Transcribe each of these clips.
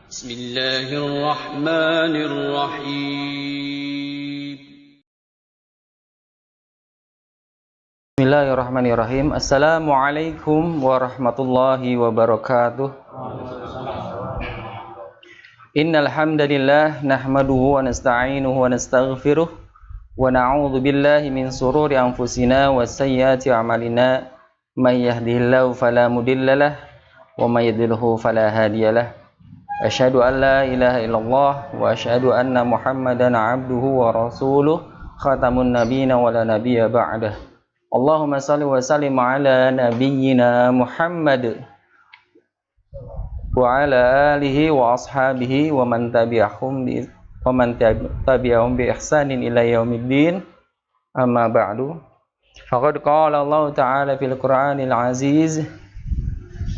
Bismillahirrahmanirrahim. Bismillahirrahmanirrahim. Assalamualaikum warahmatullahi wabarakatuh. Innal hamdalillah nahmaduhu wa nasta'inuhu wa nastaghfiruh wa na'udzu billahi min sururi anfusina wa sayyiati a'malina. May yahdihillahu fala mudhillalah wa may yudhlilhu fala hadiyalah. Asyhadu an la ilaha illallah wa asyhadu anna Muhammadan 'abduhu wa rasuluh khatamun nabiyina wa la nabiyya ba'dah. Allahumma salli wa sallim ala nabiyyina Muhammad wa ala alihi wa ashabihi wa man tabi'ahum bi ihsanin ila yaumiddin. Amma ba'du. Faqad qala Allah ta'ala fil Qur'anil Aziz.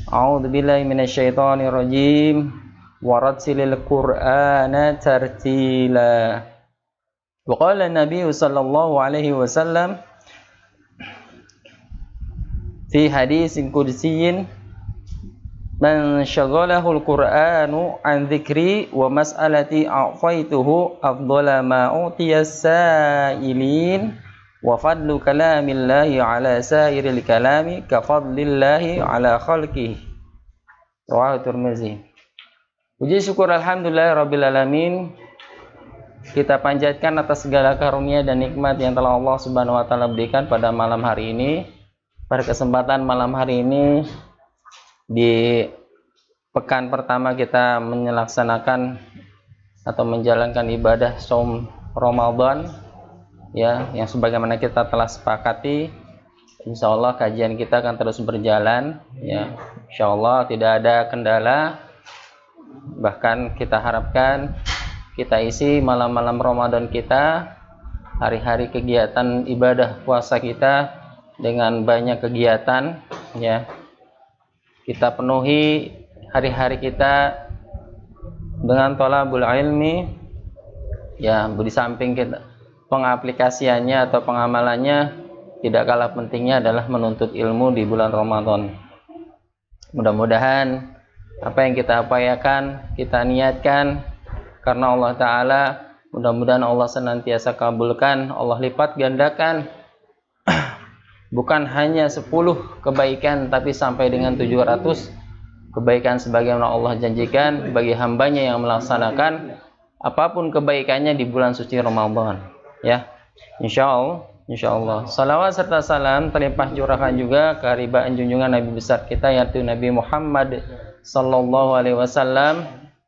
A'udzu billahi minasyaitonir rajim. Warattilil Qur'ana tartila. Wa qala an-nabiy sallallahu alaihi wasallam fi hadisin qudsiyin, man syaghalahu al-Qur'anu an dzikri wa mas'alati a'faituhu afdhala ma utiyas sa'ilin wa fadlu kalamillahi ala sa'iril kalami ka fadlillahi ala khalqihi. Rawahu Tirmizi. Puji syukur alhamdulillah rabbil alamin, kita panjatkan atas segala karunia dan nikmat yang telah Allah Subhanahu wa taala berikan pada malam hari ini. Pada kesempatan malam hari ini, di pekan pertama kita melaksanakan atau menjalankan ibadah shaum Ramadan, ya, yang sebagaimana kita telah sepakati, insyaallah kajian kita akan terus berjalan, ya, insyaallah tidak ada kendala. Bahkan kita harapkan kita isi malam-malam Ramadan kita, hari-hari kegiatan ibadah puasa kita dengan banyak kegiatan, ya. Kita penuhi hari-hari kita dengan thalabul ilmi, ya, di samping kita pengaplikasiannya atau pengamalannya, tidak kalah pentingnya adalah menuntut ilmu di bulan Ramadan. Mudah-mudahan apa yang kita upayakan, kita niatkan karena Allah Ta'ala, mudah-mudahan Allah senantiasa kabulkan, Allah lipat gandakan, bukan hanya 10 kebaikan, tapi sampai dengan 700 kebaikan sebagaimana Allah janjikan bagi hambanya yang melaksanakan apapun kebaikannya di bulan suci Ramadan, ya. Insyaallah. Salawat serta salam terlimpah curahkan juga ke haribaan junjungan Nabi besar kita, yaitu Nabi Muhammad sallallahu alaihi wasallam,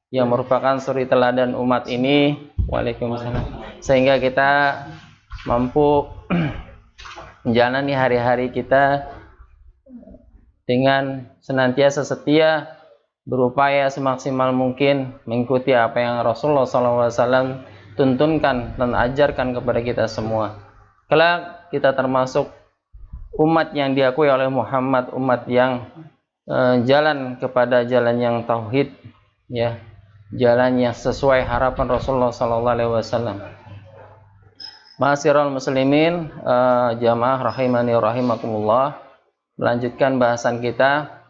yang merupakan suri teladan umat ini. Waalaikumsalam. Sehingga kita mampu menjalani hari-hari kita dengan senantiasa setia, berupaya semaksimal mungkin mengikuti apa yang Rasulullah sallallahu alaihi wasallam tuntunkan dan ajarkan kepada kita semua. Kelak kita termasuk umat yang diakui oleh Muhammad, umat yang jalan kepada jalan yang tauhid, ya, jalan yang sesuai harapan Rasulullah sallallahu alaihi wasallam. Ma'asyiral muslimin, jamaah rahimani rahimakumullah, melanjutkan bahasan kita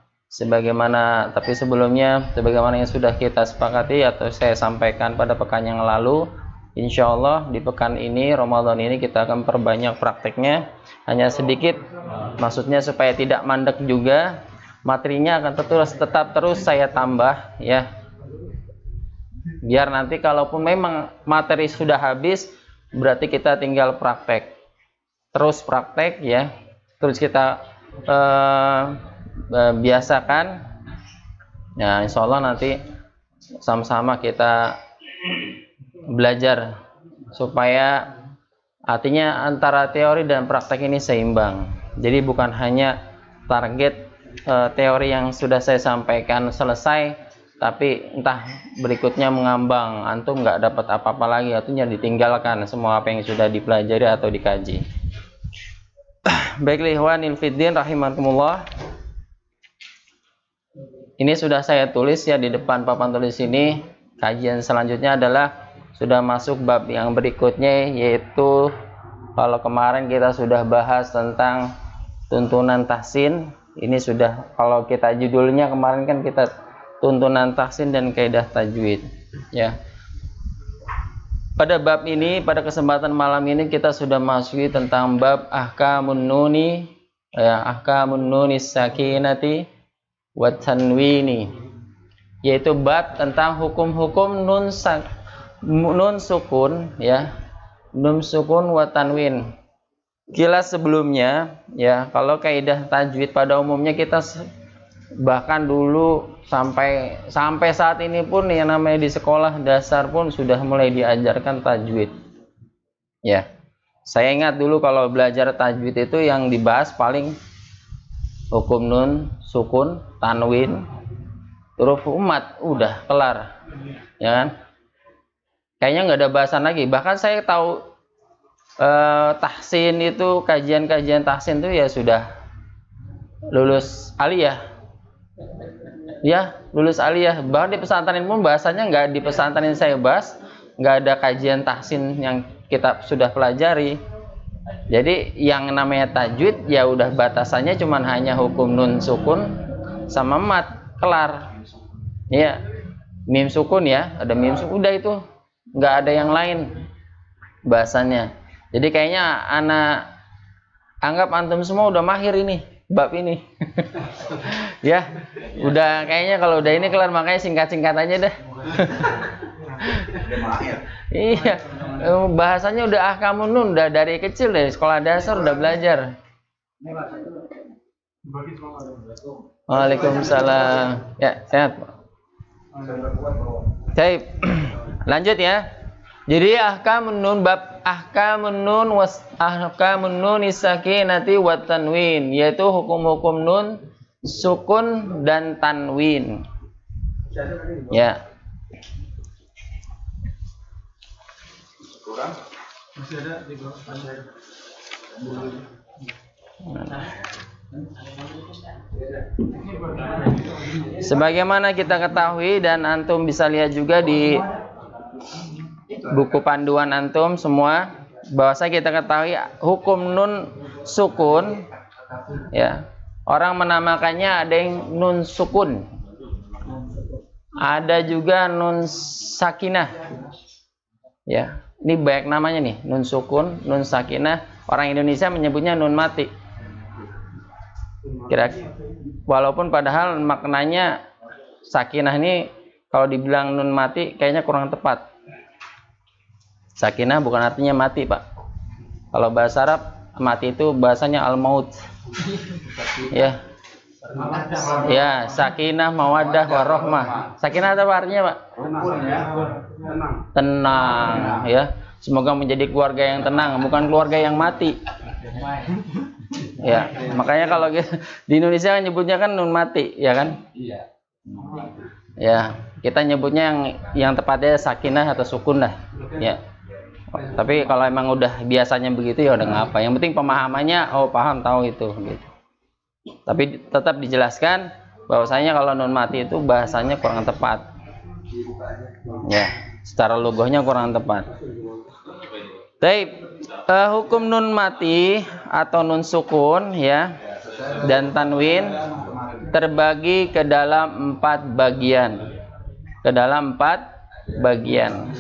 tapi sebelumnya sebagaimana yang sudah kita sepakati atau saya sampaikan pada pekan yang lalu, insyaallah di pekan ini Ramadan ini kita akan perbanyak prakteknya, hanya sedikit, maksudnya supaya tidak mandek juga. Materinya akan tetap terus saya tambah, ya, biar nanti kalaupun memang materi sudah habis, berarti kita tinggal praktek, ya, terus kita biasakan. Nah, insyaallah nanti sama-sama kita belajar supaya artinya antara teori dan praktek ini seimbang. Jadi bukan hanya target teori yang sudah saya sampaikan selesai, tapi entah berikutnya mengambang, antum nggak dapat apa-apa lagi, artinya ditinggalkan semua apa yang sudah dipelajari atau dikaji. Baiklah ikhwanil fiddin rahimakumullah, ini sudah saya tulis, ya, di depan papan tulis ini. Kajian selanjutnya adalah sudah masuk bab yang berikutnya, yaitu kalau kemarin kita sudah bahas tentang tuntunan tahsin. Ini sudah, kalau kita judulnya kemarin kan kita tuntunan tahsin dan kaidah tajwid. Ya. Pada bab ini, pada kesempatan malam ini kita sudah masuki tentang bab ahkamun nuni, ya, ahkamun nuni sakinati wa tanwini, yaitu bab tentang hukum-hukum nun sukun, ya, nun sukun wa tanwin. Kilas sebelumnya, ya, kalau kaidah tajwid pada umumnya kita bahkan dulu sampai saat ini pun yang namanya di sekolah dasar pun sudah mulai diajarkan tajwid. Ya. Saya ingat dulu kalau belajar tajwid itu yang dibahas paling hukum nun, sukun, tanwin, huruf umat, udah kelar. Ya kan? Kayaknya nggak ada bahasan lagi. Bahkan saya tahu tahsin itu, kajian-kajian tahsin itu ya sudah lulus aliyah. Ya, lulus aliyah. Bahkan di pesantren pun bahasanya nggak di pesantren yang saya bahas, nggak ada kajian tahsin yang kita sudah pelajari. Jadi yang namanya tajwid ya udah batasannya cuman hanya hukum nun sukun sama mat, kelar. Ya, mim sukun ya, ada mim sukun, udah itu, nggak ada yang lain bahasanya. Jadi kayaknya anak anggap antum semua udah mahir ini bab ini. Ya, udah kayaknya kalau udah ini kelar, makanya singkat-singkat aja dah. Iya, bahasanya udah ahkamun nun, udah dari kecil dari sekolah dasar udah belajar. Waalaikumsalam. Ya, sehat. Baik. Lanjut ya. Jadi ahkamun nun, bab ahkamun nun was ahkamun nun sakinati wa tanwin, yaitu hukum-hukum nun sukun dan tanwin. Ya. Masih ada di bawah. Sebagaimana kita ketahui dan antum bisa lihat juga di buku panduan antum semua, bahwasanya kita ketahui hukum nun sukun, ya, orang menamakannya ada yang nun sukun, ada juga nun sakinah, ya, ini banyak namanya nih, nun sukun, nun sakinah. Orang Indonesia menyebutnya nun mati. Kira-kira, walaupun padahal maknanya sakinah ini kalau dibilang nun mati kayaknya kurang tepat. Sakinah bukan artinya mati, Pak. Kalau bahasa Arab, mati itu bahasanya al-maut. Ya. Ya, sakinah, mawaddah, warahmah. Sakinah apa artinya, Pak? Tenang, ya. Semoga menjadi keluarga yang tenang, bukan keluarga yang mati. Ya, makanya kalau di Indonesia nyebutnya kan nun mati, ya kan? Iya. Ya, kita nyebutnya yang tepatnya sakinah atau sukun lah. Ya. Tapi kalau emang udah biasanya begitu ya udah ngapa. Yang penting pemahamannya, oh paham, tahu itu gitu. Tapi tetap dijelaskan bahwasanya kalau nun mati itu bahasanya kurang tepat. Ya, secara logohnya kurang tepat. Baik, hukum nun mati atau nun sukun, ya, dan tanwin terbagi ke dalam 4 bagian. Ke dalam 4 bagian.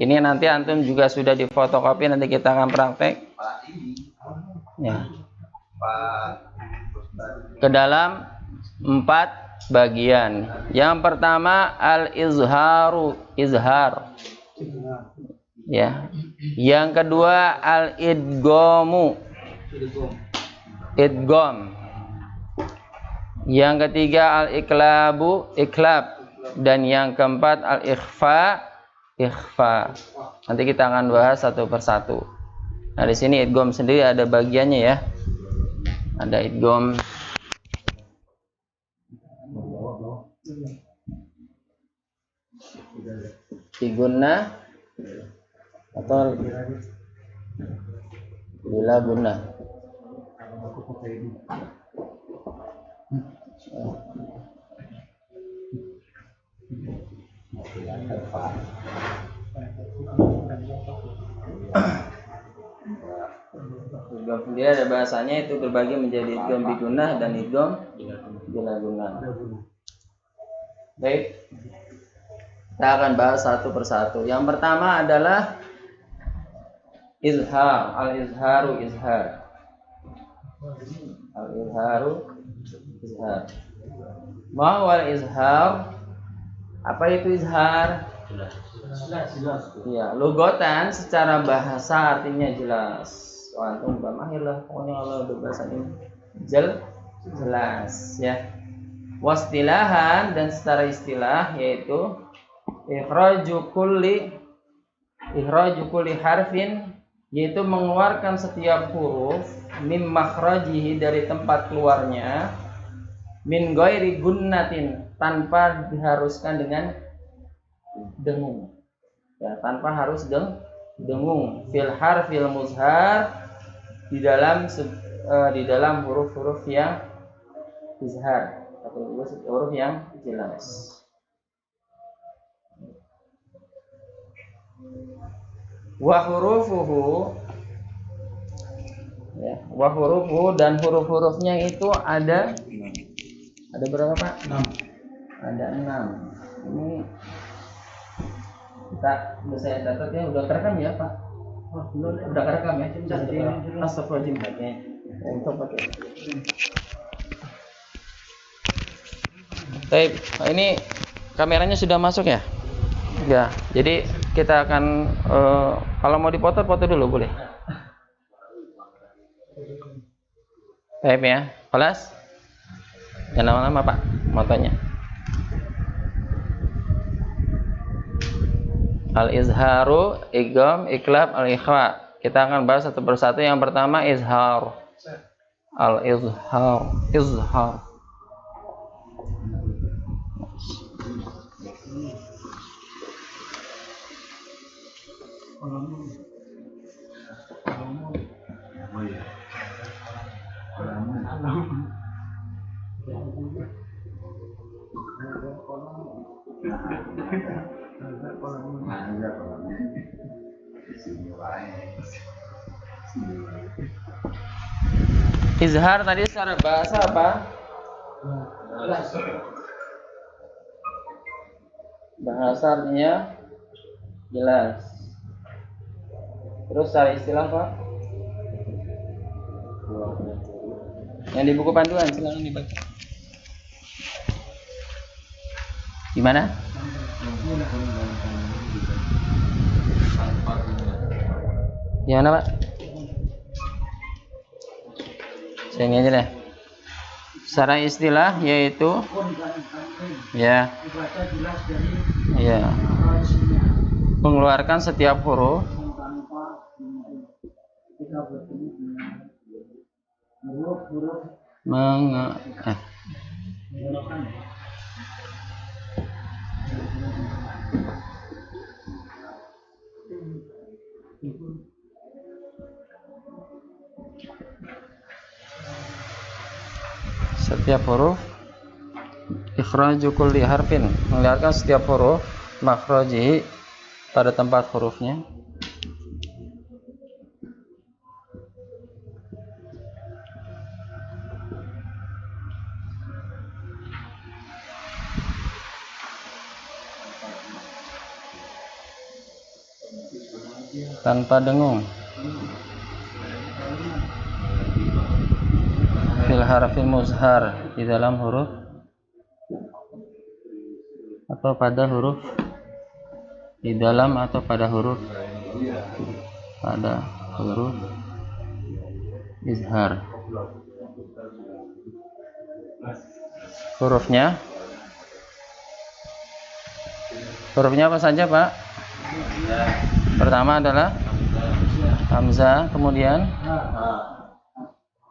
Ini nanti antum juga sudah difotokopi, nanti kita akan praktek. Ya. Ke dalam 4 bagian. Yang pertama al-izharu, izhar. Ya. Yang kedua al-idghamu, idgham. Yang ketiga al-iklabu, iklab. Dan yang keempat al-ikhfa, ikhfa. Nanti kita akan bahas satu persatu. Nah, di sini idgham sendiri ada bagiannya ya. Ada idgham diguna atau bila guna. Idgham sendiri ada bahasanya, itu terbagi menjadi idgham biguna dan idgham bila guna. Baik, kita akan bahas satu persatu. Yang pertama adalah izhar, al-izharu izhar. Al-izharu izhar. Ma wal izhar? Apa itu izhar? Jelas. Ya, lugatan secara bahasa artinya jelas. Antum udah mahir lah, pokoknya kalau udah bahasa ini jelas ya. Wastilahan dan secara istilah yaitu ikhraju kulli harfin, yaitu mengeluarkan setiap huruf mim makhrajihi, dari tempat keluarnya, min ghairi gunnatin, tanpa diharuskan dengan dengung ya, tanpa harus dengung, fil harfil muzhar, di dalam huruf-huruf yang izhar atau huruf yang jelas. Wa hurufuhu ya, wa hurufuhu, dan huruf-hurufnya itu ada berapa Pak? 6. Ada 6. Ini udah saya catat ya, udah terekam ya Pak? Udah terekam ya? Jadi astagfirullahaladzim pakai untuk pakai. Baik, ini kameranya sudah masuk ya? Ya, jadi kita akan kalau mau dipoto dulu boleh. Baik ya, kelas. Jangan lama-lama Pak, motonya. Al-izharu, igam, iklab, al-ikhfa. Kita akan bahas satu persatu. Yang pertama izhar. Al-izhar, izhar. Izhar tadi secara bahasa apa? Bahasa artinya jelas. Terus secara istilah Pak? Yang di buku panduan silakan dibaca. Gimana? Gimana Pak? Ini aja deh. Secara istilah yaitu ya, mengeluarkan setiap huruf setiap huruf, ikhraju kulli harfin, mengeluarkan setiap huruf makhrajihi, pada tempat hurufnya, tanpa dengung, fil harfil muzhar, di dalam huruf atau pada huruf, di dalam atau pada huruf izhar. Hurufnya apa saja Pak? Pertama adalah hamzah, kemudian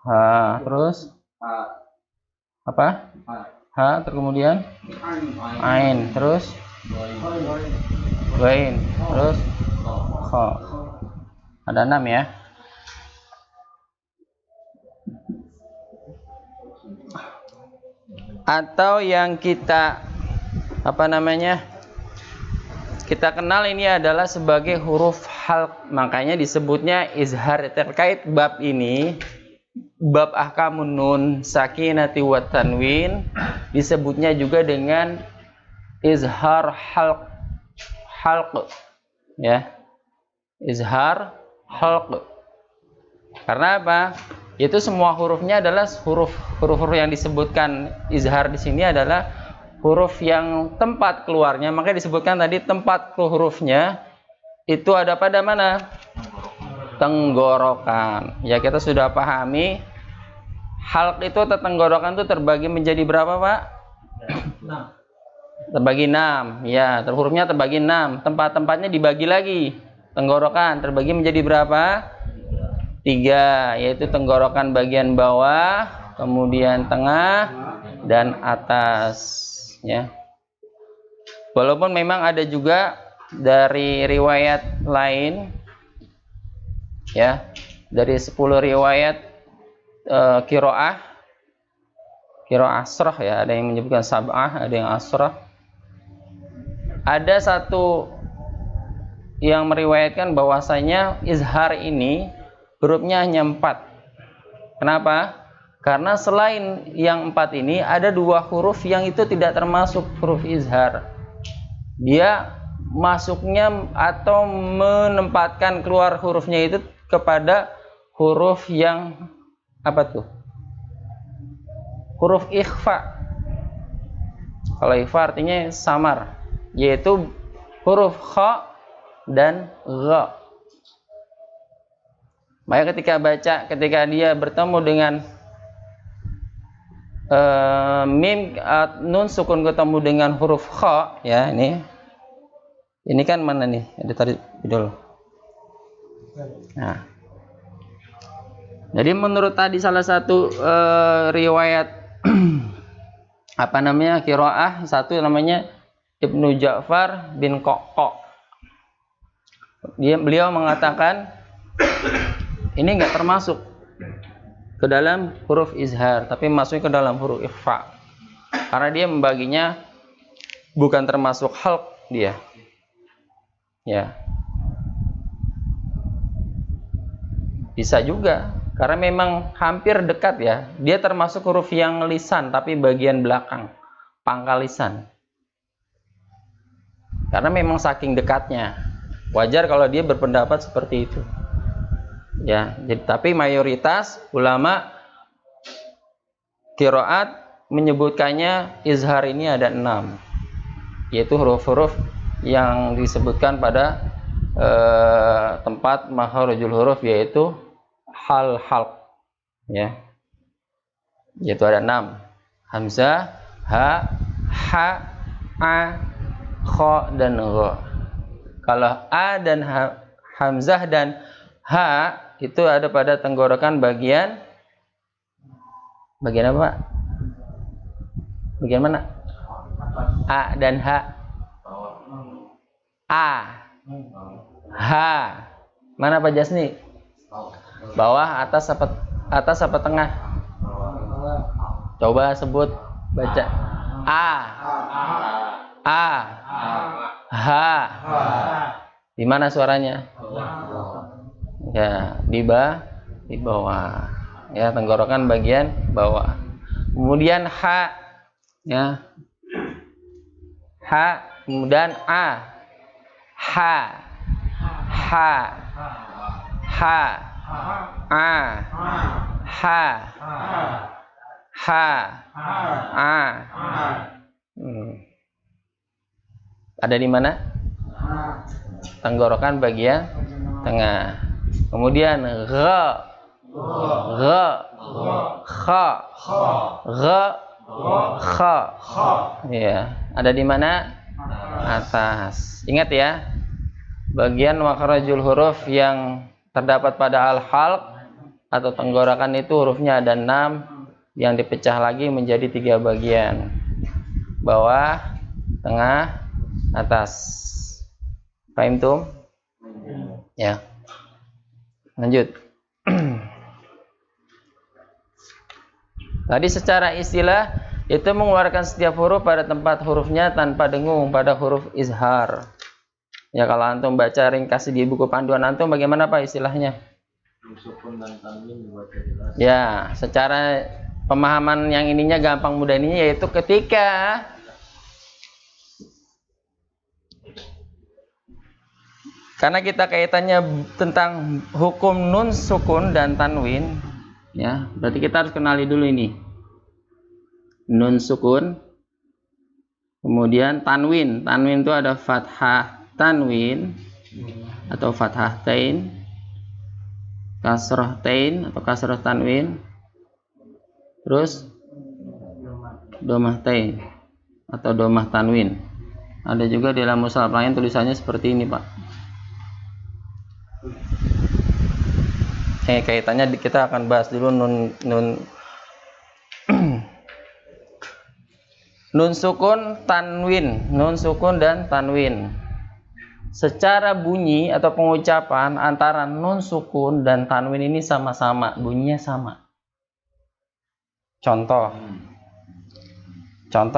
ha, terus apa? Ha, kemudian ain, terus ghain, terus kha. Ada 6 ya. Atau yang kita kita kenal ini adalah sebagai huruf halq, makanya disebutnya izhar. Terkait bab ini, bab ahkamun nun sakinati wa tanwin, disebutnya juga dengan izhar halq ya. Izhar halq. Karena apa? Itu semua hurufnya adalah huruf yang disebutkan izhar di sini adalah huruf yang tempat keluarnya, makanya disebutkan tadi tempat hurufnya itu ada pada mana? Tenggorokan. Ya, kita sudah pahami halq itu atau tenggorokan itu terbagi menjadi berapa, Pak? 6. Terbagi 6. Ya, hurufnya terbagi 6. Tempat-tempatnya dibagi lagi. Tenggorokan terbagi menjadi berapa? 3, yaitu tenggorokan bagian bawah, kemudian tengah dan atas ya. Walaupun memang ada juga dari riwayat lain ya, dari 10 riwayat qiraah asrah ya, ada yang menyebutkan sab'ah, ada yang asrah. Ada satu yang meriwayatkan bahwasanya izhar ini hurufnya hanya 4. Kenapa? Karena selain yang 4 ini ada 2 huruf yang itu tidak termasuk huruf izhar. Dia masuknya atau menempatkan keluar hurufnya itu kepada huruf yang apa tuh? Huruf ikhfa. Kalau ikhfa artinya samar, yaitu huruf kha dan gha. Maka ketika dia bertemu dengan mim nun sukun ketemu dengan huruf kha ya, ini kan mana nih? Ada tadi dulu. Nah. Jadi menurut tadi salah satu riwayat apa namanya? Qiraah, satu namanya Ibnu Ja'far bin Qaqqa. Beliau mengatakan ini enggak termasuk ke dalam huruf izhar, tapi masuk ke dalam huruf ikhfa. Karena dia membaginya bukan termasuk halq dia. Ya. Bisa juga karena memang hampir dekat ya. Dia termasuk huruf yang lisan tapi bagian belakang, pangkal lisan. Karena memang saking dekatnya. Wajar kalau dia berpendapat seperti itu. Ya, jadi, tapi mayoritas ulama qiraat menyebutkannya izhar ini ada 6, yaitu huruf-huruf yang disebutkan pada tempat makharijul huruf, yaitu halq ya, yaitu ada 6: hamzah, ha, ha, a, kha dan gha. Kalau a dan hamzah dan ha itu ada pada tenggorokan bagian apa, Pak? Bagian mana? A dan H. A, H. Mana Pak Jasni? Bawah, atas apa tengah? Coba sebut, baca. A, H. Di mana suaranya? Ya, di bawah. Ya, tenggorokan bagian bawah. Kemudian ha ya. Ha, kemudian a. Ha. Ha. Ha. A. Ha. Ha. A. Ada di mana? Tenggorokan bagian tengah. Kemudian gha, kha, gha, kha. Ya, ada di mana? Atas. Ingat ya, bagian makhrajul huruf yang terdapat pada al-halq atau tenggorokan itu hurufnya ada 6 yang dipecah lagi menjadi 3 bagian: bawah, tengah, atas. Paham tuh? Ya. Lanjut. Tadi secara istilah itu mengeluarkan setiap huruf pada tempat hurufnya tanpa dengung pada huruf izhar. Ya, kalau antum baca ringkas di buku panduan antum bagaimana Pak istilahnya? Ya, secara pemahaman yang ininya gampang mudah ininya yaitu ketika Karena kita kaitannya tentang hukum nun sukun dan tanwin, ya, berarti kita harus kenali dulu ini. Nun sukun, kemudian tanwin. Tanwin itu ada fathah tanwin atau fathah tain, kasroh tain atau kasroh tanwin, terus domah tain atau domah tanwin. Ada juga di dalam mushaf lain tulisannya seperti ini, Pak. Kaitannya kita akan bahas dulu nun nun sukun tanwin, nun sukun dan tanwin. Secara bunyi atau pengucapan antara nun sukun dan tanwin ini sama-sama, bunyinya sama. Contoh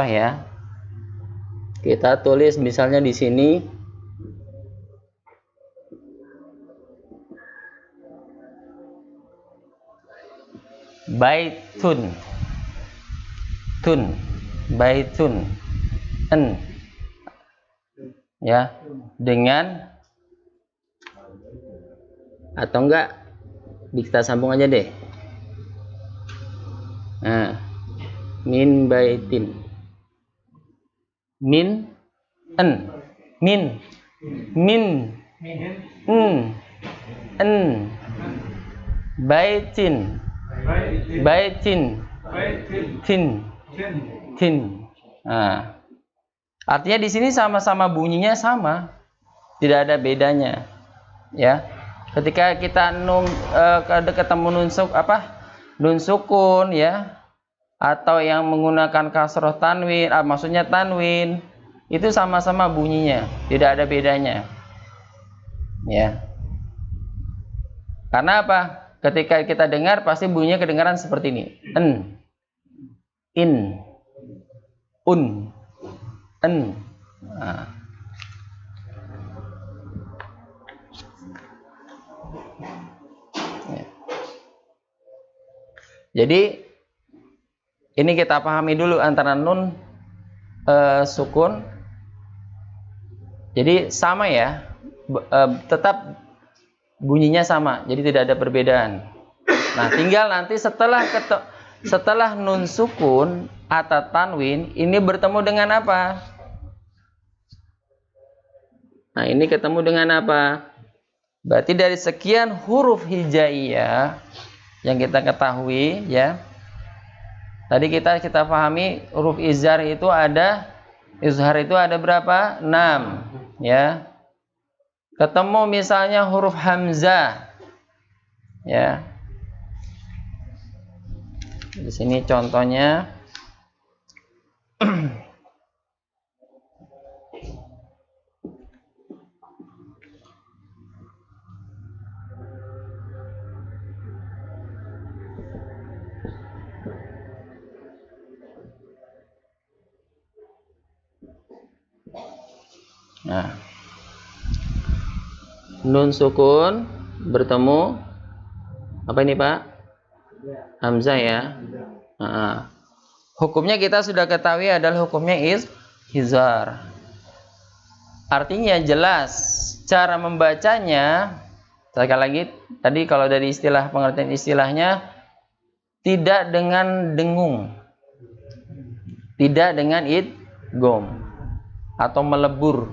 ya. Kita tulis misalnya di sini baitun, baitun, ya, dengan atau enggak kita sambung aja deh. Nah, min baitin, min baitin, tin. Nah, artinya di sini sama-sama bunyinya sama, tidak ada bedanya, ya. Ketika kita ketemu nun sukun, ya, atau yang menggunakan kasroh tanwin, maksudnya tanwin, itu sama-sama bunyinya, tidak ada bedanya, ya. Karena apa? Ketika kita dengar pasti bunyinya kedengaran seperti ini. In, Nah. Ya. Jadi ini kita pahami dulu antara nun sukun. Jadi sama ya, tetap bunyinya sama, jadi tidak ada perbedaan. Nah, tinggal nanti setelah nun sukun atau tanwin ini bertemu dengan apa? Nah, ini ketemu dengan apa? Berarti dari sekian huruf hijaiyah yang kita ketahui, ya. Tadi kita pahami huruf izhar itu ada berapa? 6, ya. Ketemu misalnya huruf hamzah, ya. Di sini contohnya nah, nun sukun bertemu apa ini, Pak? Hamzah, ya. Nah, hukumnya kita sudah ketahui adalah hukumnya izhar. Artinya jelas cara membacanya. Sekali lagi, tadi kalau dari pengertian istilahnya, tidak dengan dengung, tidak dengan idgham atau melebur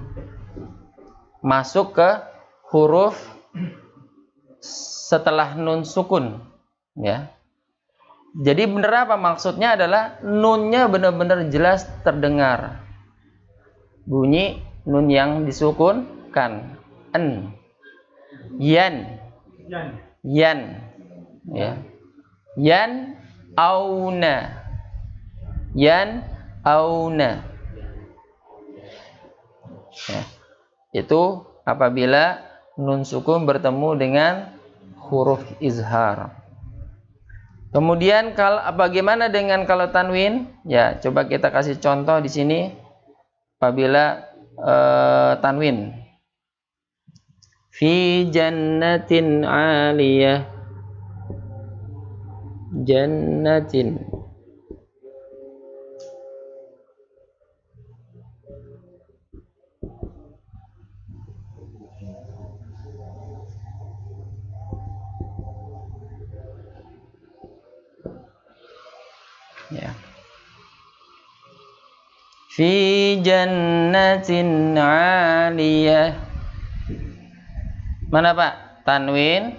masuk ke huruf setelah nun sukun, ya. Jadi benar apa maksudnya adalah nunnya benar-benar jelas terdengar, bunyi nun yang disukunkan, yan, ya, yan auna, ya. Itu apabila nun sukun bertemu dengan huruf izhar. Kemudian bagaimana dengan kalau tanwin? Ya, coba kita kasih contoh di sini. Apabila tanwin, fi jannatin 'aliyah, jannatin, fi jannatin 'aliyah. Mana Pak? Tanwin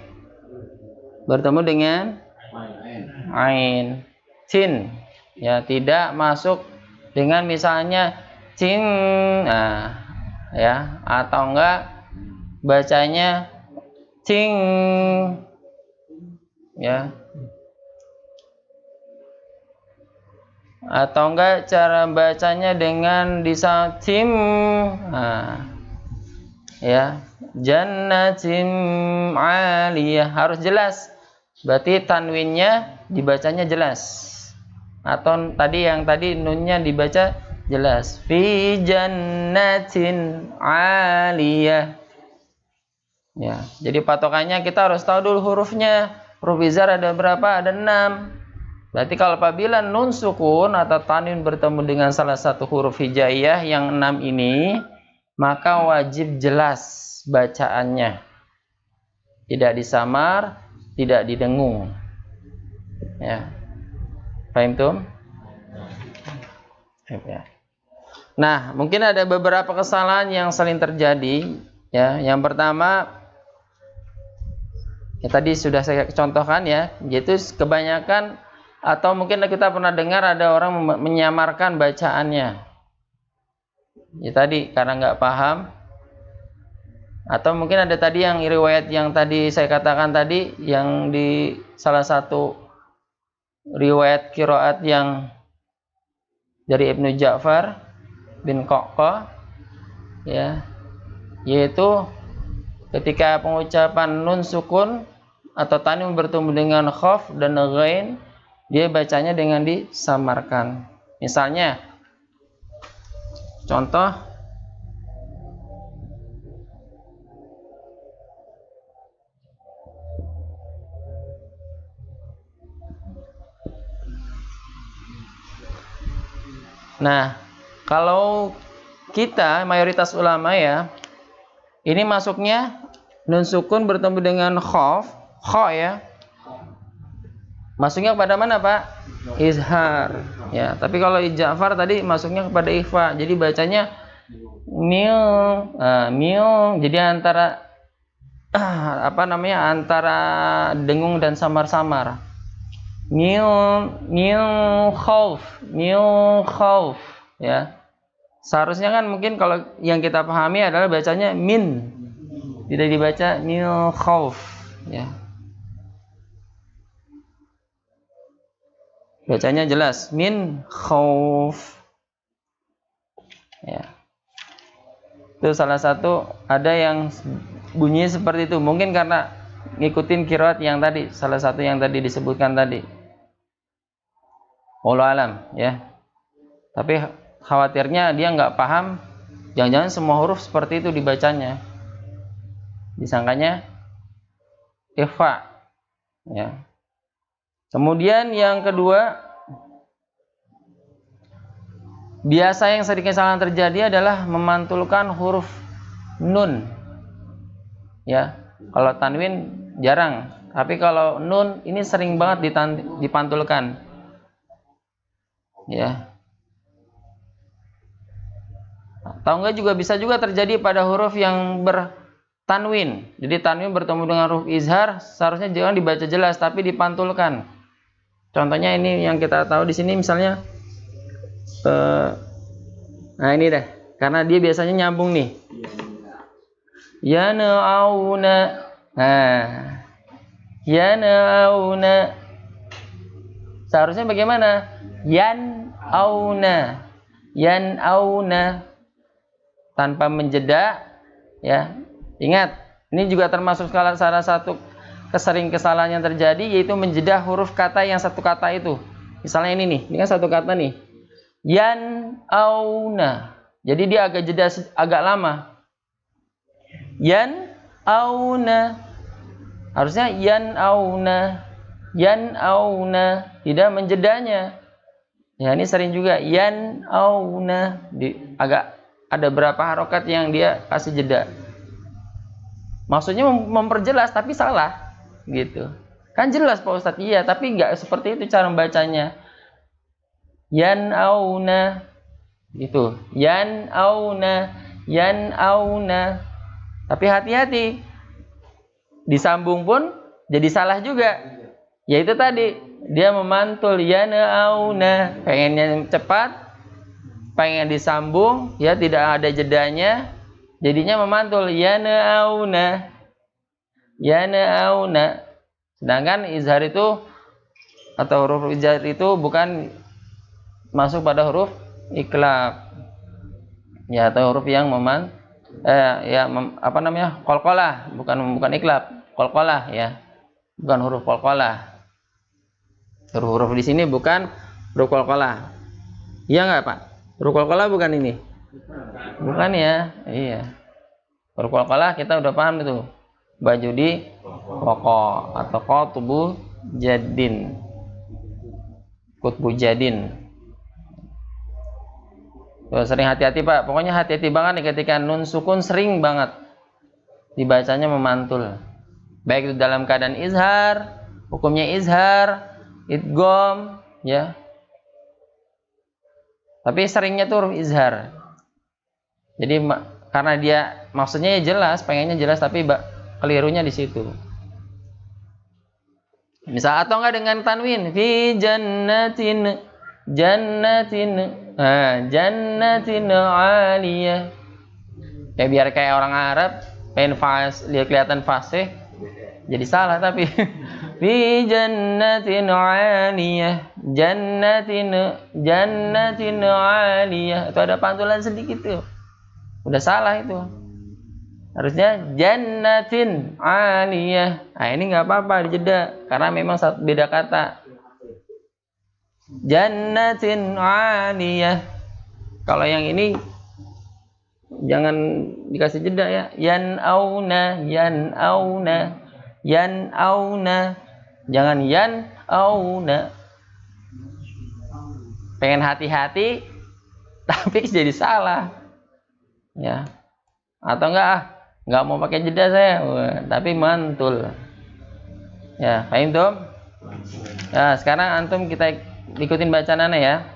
bertemu dengan ain. Tin. Ya, tidak masuk dengan misalnya cing. Nah, ya, atau enggak bacanya cing. Ya. Atau enggak cara bacanya dengan disatim. Nah, ya, jannatin 'aliyah harus jelas. Berarti tanwinnya dibacanya jelas. Atau tadi yang tadi nunnya dibaca jelas. Fi jannatin 'aliyah. Ya, jadi patokannya kita harus tahu dulu hurufnya. Huruf izhar ada berapa? Ada 6. Berarti kalau apabila nun sukun atau tanwin bertemu dengan salah satu huruf hijaiyah yang 6 ini, maka wajib jelas bacaannya. Tidak disamar, tidak didengung. Ya. Paham tuh? Ya. Nah, mungkin ada beberapa kesalahan yang sering terjadi. Ya, yang pertama, ya tadi sudah saya contohkan ya, yaitu kebanyakan atau mungkin kita pernah dengar ada orang menyamarkan bacaannya. Ya tadi karena nggak paham. Atau mungkin ada tadi yang riwayat yang tadi saya katakan tadi, yang di salah satu riwayat qiraat yang dari Ibnu Ja'far bin Qaqqa, ya, yaitu ketika pengucapan nun sukun atau tanwin bertemu dengan khaf dan ghain, dia bacanya dengan disamarkan. Misalnya contoh nah, kalau kita mayoritas ulama ya, ini masuknya nun sukun bertemu dengan khaf, kha ya. Masuknya kepada mana, Pak? Izhar. Ya, tapi kalau Ja'far tadi masuknya kepada ikhfa. Jadi bacanya mil, mil. Jadi antara antara dengung dan samar-samar. Mil khauf, ya. Seharusnya kan mungkin kalau yang kita pahami adalah bacanya min, tidak dibaca mil khauf, ya. Bacanya jelas min khauf, ya. Itu salah satu, ada yang bunyi seperti itu, mungkin karena ngikutin qiraat yang tadi, salah satu yang tadi disebutkan tadi. Wallahu alam, ya. Tapi khawatirnya dia nggak paham, jangan-jangan semua huruf seperti itu dibacanya, disangkanya ikhfa, ya. Kemudian yang kedua, biasa yang sering kesalahan terjadi adalah memantulkan huruf nun, ya. Kalau tanwin jarang, tapi kalau nun ini sering banget dipantulkan, ya. Atau enggak juga bisa juga terjadi pada huruf yang bertanwin. Jadi tanwin bertemu dengan huruf izhar, seharusnya jangan dibaca jelas tapi dipantulkan. Contohnya ini yang kita tahu di sini misalnya, nah ini deh, karena dia biasanya nyambung nih. Yana'auna, nah, yana'auna, seharusnya bagaimana? Yan'auna, yan'auna, tanpa menjeda, ya. Ingat, ini juga termasuk salah satu kesalahan yang terjadi, yaitu menjeda huruf kata yang satu kata itu. Misalnya ini kan satu kata nih, yan'auna, jadi dia agak jeda agak lama. Yan'auna, harusnya yan'auna, tidak menjedanya. Ya, ini sering juga yan'auna, agak ada berapa harokat yang dia kasih jeda. Maksudnya memperjelas tapi salah, gitu. Kan jelas Pak Ustadz, iya, tapi nggak seperti itu cara membacanya. Yan'auna, Gitu. Yan'auna, yan'auna. Tapi hati-hati. Disambung pun jadi salah juga. Yaitu tadi dia memantul yan'auna, pengennya cepat, pengen disambung, ya tidak ada jedanya, jadinya memantul yan'auna, yan'auna. Sedangkan izhar itu atau huruf izhar itu bukan masuk pada huruf iklab, ya, atau huruf yang qalqalah, bukan iklab, qalqalah, ya, bukan huruf qalqalah. Huruf di sini bukan huruf qalqalah. Iya nggak Pak? Huruf qalqalah bukan ini? Bukan ya? Iya. Huruf qalqalah kita udah paham itu. Baju di pokok atau qutbu jadin. Qutbu jadin. Tuh, sering hati-hati Pak. Pokoknya hati-hati banget nih ketika nun sukun, sering banget dibacanya memantul. Baik itu dalam keadaan izhar, hukumnya izhar, idgham, ya. Tapi seringnya tuh huruf izhar. Jadi karena dia maksudnya ya jelas, pengennya jelas, tapi kelirunya di situ. Misal atau enggak dengan tanwin, fi jannatin, jannatin, jannatin aliyah. Ya biar kayak orang Arab, pengen lihat kelihatan fasih, jadi salah tapi fi jannatin 'aliyah, jannatin, jannatin 'aliyah. Itu ada pantulan sedikit tuh. Udah salah itu. Harusnya jannatin 'aliyah. Nah, ini enggak apa-apa dijeda karena memang beda kata. Jannatin 'aliyah. Kalau yang ini jangan dikasih jeda ya. Yan'auna, yan'auna, yan'auna. Jangan yan'auna. Pengen hati-hati tapi jadi salah. Ya. Atau enggak mau pakai jeda saya. Tapi mantul. Ya, paham tuh? Nah, sekarang antum kita ikutin bacaannya ya.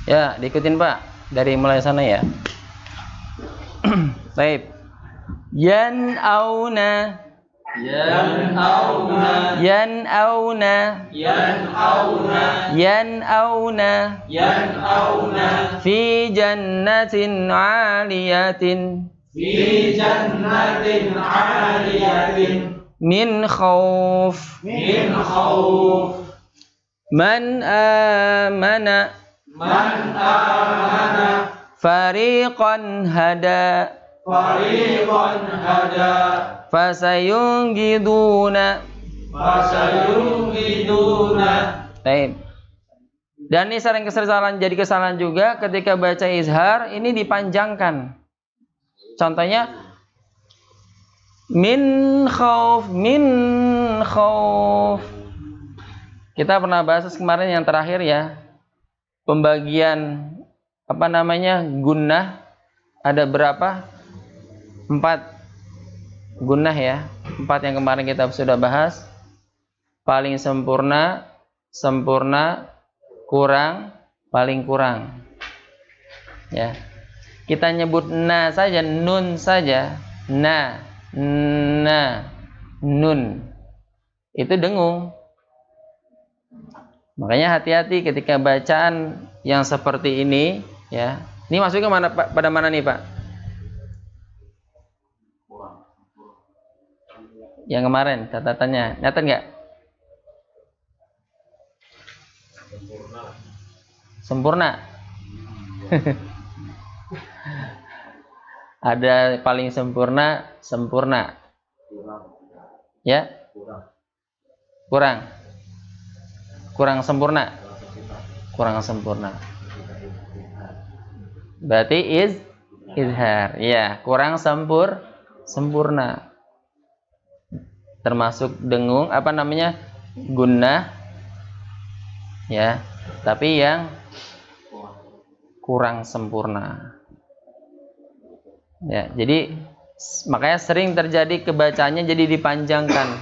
Ya, diikutin Pak. Dari mulai sana ya. Baik. Yan'auna, yan'auna, yan'auna, yan'auna, yan'auna, yan'auna, fi jannatin 'aliyatin, fi jannatin 'aliyatin, min khauf, min khauf, man amana, man amana, fariqan hada, fariqan hada, fasayungiduna, fasayungiduna. Baik. Dan ini sering kesalahan, jadi kesalahan juga ketika baca izhar ini dipanjangkan. Contohnya min khauf, min khauf. Kita pernah bahas kemarin yang terakhir ya. Pembagian gunnah ada berapa? 4. gunnah ya. 4 yang kemarin kita sudah bahas. Paling sempurna, sempurna, kurang, paling kurang. Ya. Kita nyebut na saja, nun saja. Na, nun. Itu dengung. Makanya hati-hati ketika bacaan yang seperti ini, ya. Ini masuknya mana, Pak? Pada mana nih, Pak? Yang kemarin catatannya, nyata nggak? Sempurna. Ada paling sempurna, sempurna. Ya? Kurang. Kurang sempurna. Kurang sempurna. Berarti izhar. Ya, kurang sempurna. Termasuk dengung, apa namanya? Gunnah. Ya, tapi yang kurang sempurna. Ya, jadi makanya sering terjadi kebacaannya jadi dipanjangkan.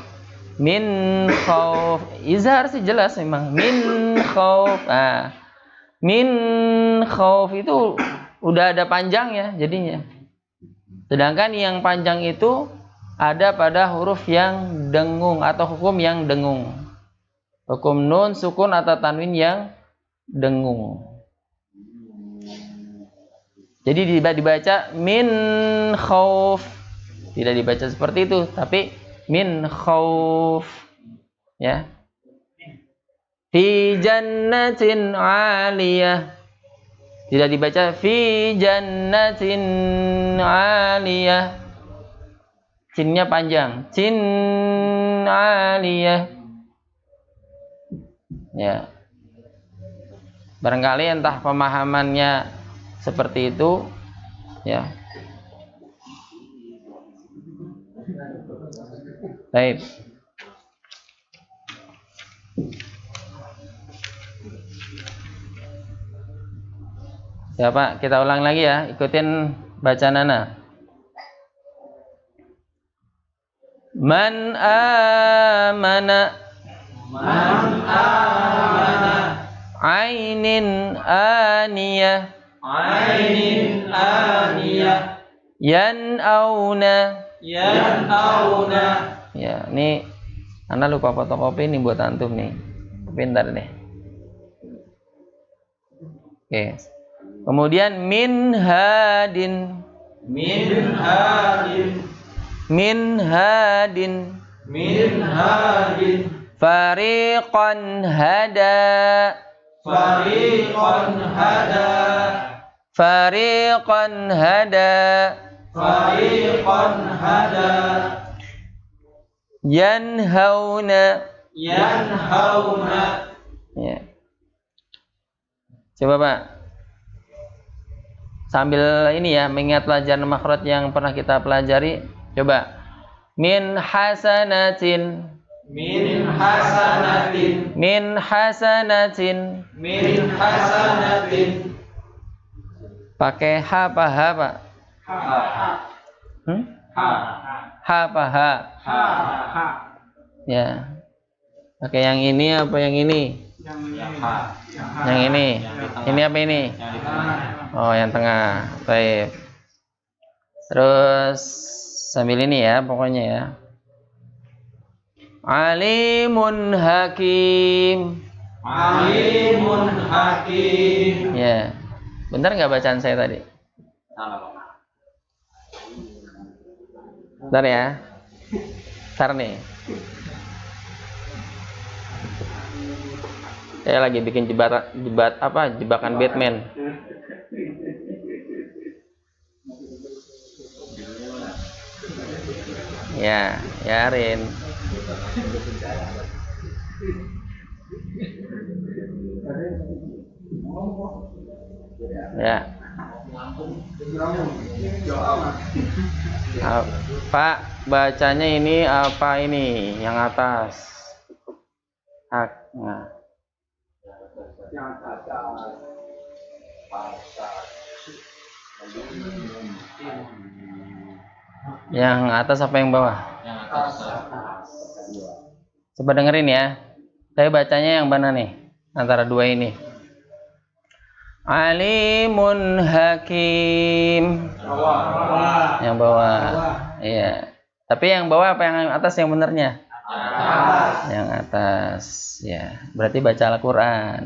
Min khauf, izhar sih jelas memang. Min khauf. Nah, min khauf itu udah ada panjangnya jadinya. Sedangkan yang panjang itu ada pada huruf yang dengung atau hukum yang dengung. Hukum nun, sukun atau tanwin yang dengung. Jadi dibaca min khauf. Tidak dibaca seperti itu, tapi min khauf. Ya. Fi jannatin 'aliyah. Tidak dibaca fi jannatin 'aliyah. Cinnya panjang. Cin 'aliyah. Ya. Barangkali entah pemahamannya seperti itu, ya. Baik. Ya Pak, kita ulang lagi ya, ikutin bacaan Nana. Man amana ainin aniyah yan'auna. Ya, ini Ana lupa fotokopi nih buat antum nih. Pintar deh. Oke. Kemudian min hadin. Fariqan hada. Yanhauna. Ya. Coba Pak, sambil ini ya, mengingat pelajaran makhraj yang pernah kita pelajari. Coba min hasanatin. Pakai ha apa ha Pak? Ha apa ha? Ya. Pakai yang ini apa yang ini? Yang ini. Ini apa ini? Oh, yang tengah. Baik. Terus sambil ini ya, pokoknya ya. Alimun hakim. Ya. Benar nggak bacaan saya tadi? Bentar ya. Bentar nih. Saya lagi bikin jebakan Batman. Ya, Arin. Ya. Pak, bacanya ini apa ini? Yang atas. Hak. Nah. Yang atas apa yang bawah? Yang atas. Coba dengerin ya. Saya bacanya yang mana nih? Antara dua ini. Alimun hakim. Yang bawah. Iya. Tapi yang bawah apa yang atas yang benernya? Yang atas. Ya. Berarti baca Al-Quran.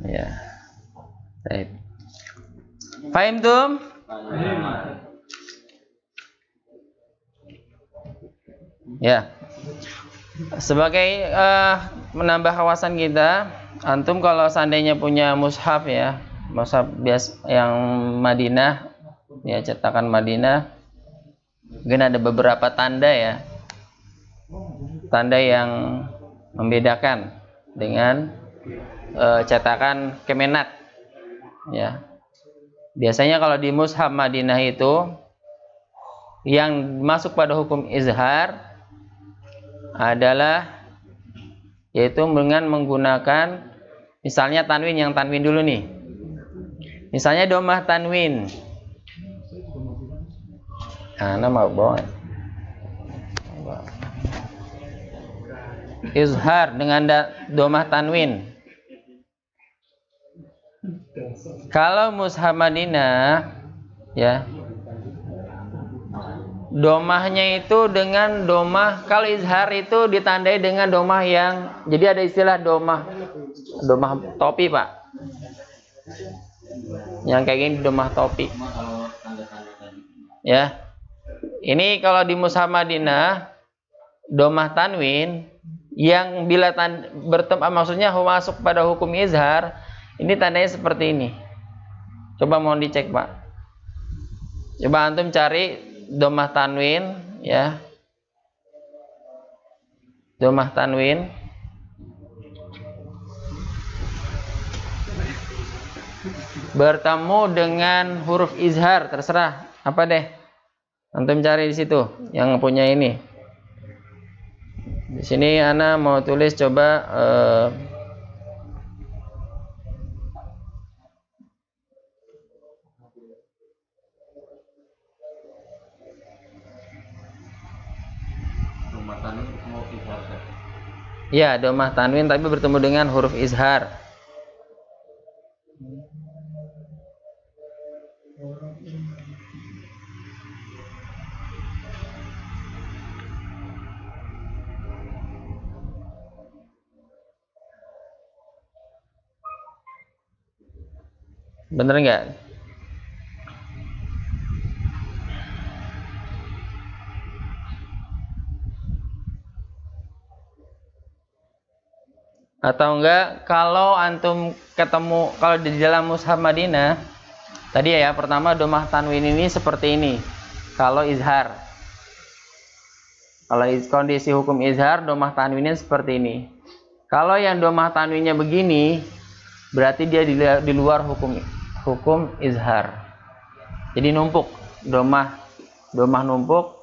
Ya. Baik. Fahim tum? Ya. Sebagai menambah kawasan kita, antum kalau seandainya punya mushaf ya, mushaf bias yang Madinah, ya cetakan Madinah, mungkin ada beberapa tanda ya, tanda yang membedakan dengan cetakan Kemenak, ya. Biasanya kalau di mushaf Madinah itu yang masuk pada hukum izhar adalah yaitu dengan menggunakan misalnya tanwin, yang tanwin dulu nih. Misalnya domah tanwin. Nah, mau bawa. Izhar dengan domah tanwin. Kalau mushaf Madinah ya, domahnya itu dengan domah, kalau izhar itu ditandai dengan domah yang, jadi ada istilah domah topi Pak, yang kayak gini domah topi ya. Ini kalau di mushaf Madinah domah tanwin yang bila bertemu, maksudnya masuk pada hukum izhar, ini tandanya seperti ini. Coba mohon dicek Pak, coba antum cari domah tanwin ya, domah tanwin bertemu dengan huruf izhar, terserah apa deh, antum cari di situ yang punya ini. Di sini ana mau tulis coba ya, domah tanwin tapi bertemu dengan huruf izhar. Bener nggak? Atau enggak kalau antum ketemu, kalau di dalam mushaf Madinah tadi ya, pertama domah tanwin ini seperti ini kalau izhar. Kalau kondisi hukum izhar, domah tanwinnya seperti ini. Kalau yang domah tanwinnya begini, berarti dia di luar hukum izhar. Jadi numpuk, domah numpuk.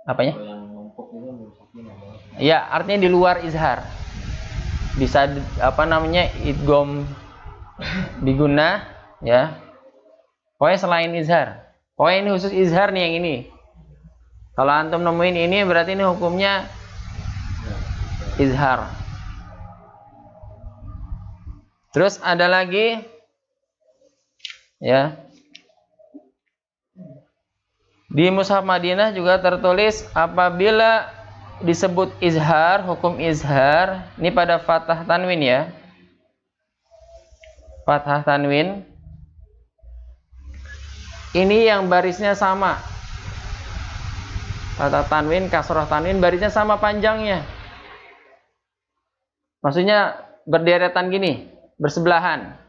Apanya? Ya, artinya di luar izhar. Bisa apa namanya, idgham bigunnah ya. Pokoknya selain izhar. Pokoknya ini khusus izhar nih yang ini. Kalau antum nemuin ini berarti ini hukumnya izhar. Terus ada lagi ya. Di mushaf Madinah juga tertulis apabila disebut izhar, hukum izhar, ini pada fathah tanwin ya. Fathah tanwin. Ini yang barisnya sama. Fathah tanwin, kasroh tanwin, barisnya sama panjangnya. Maksudnya berderetan gini, bersebelahan.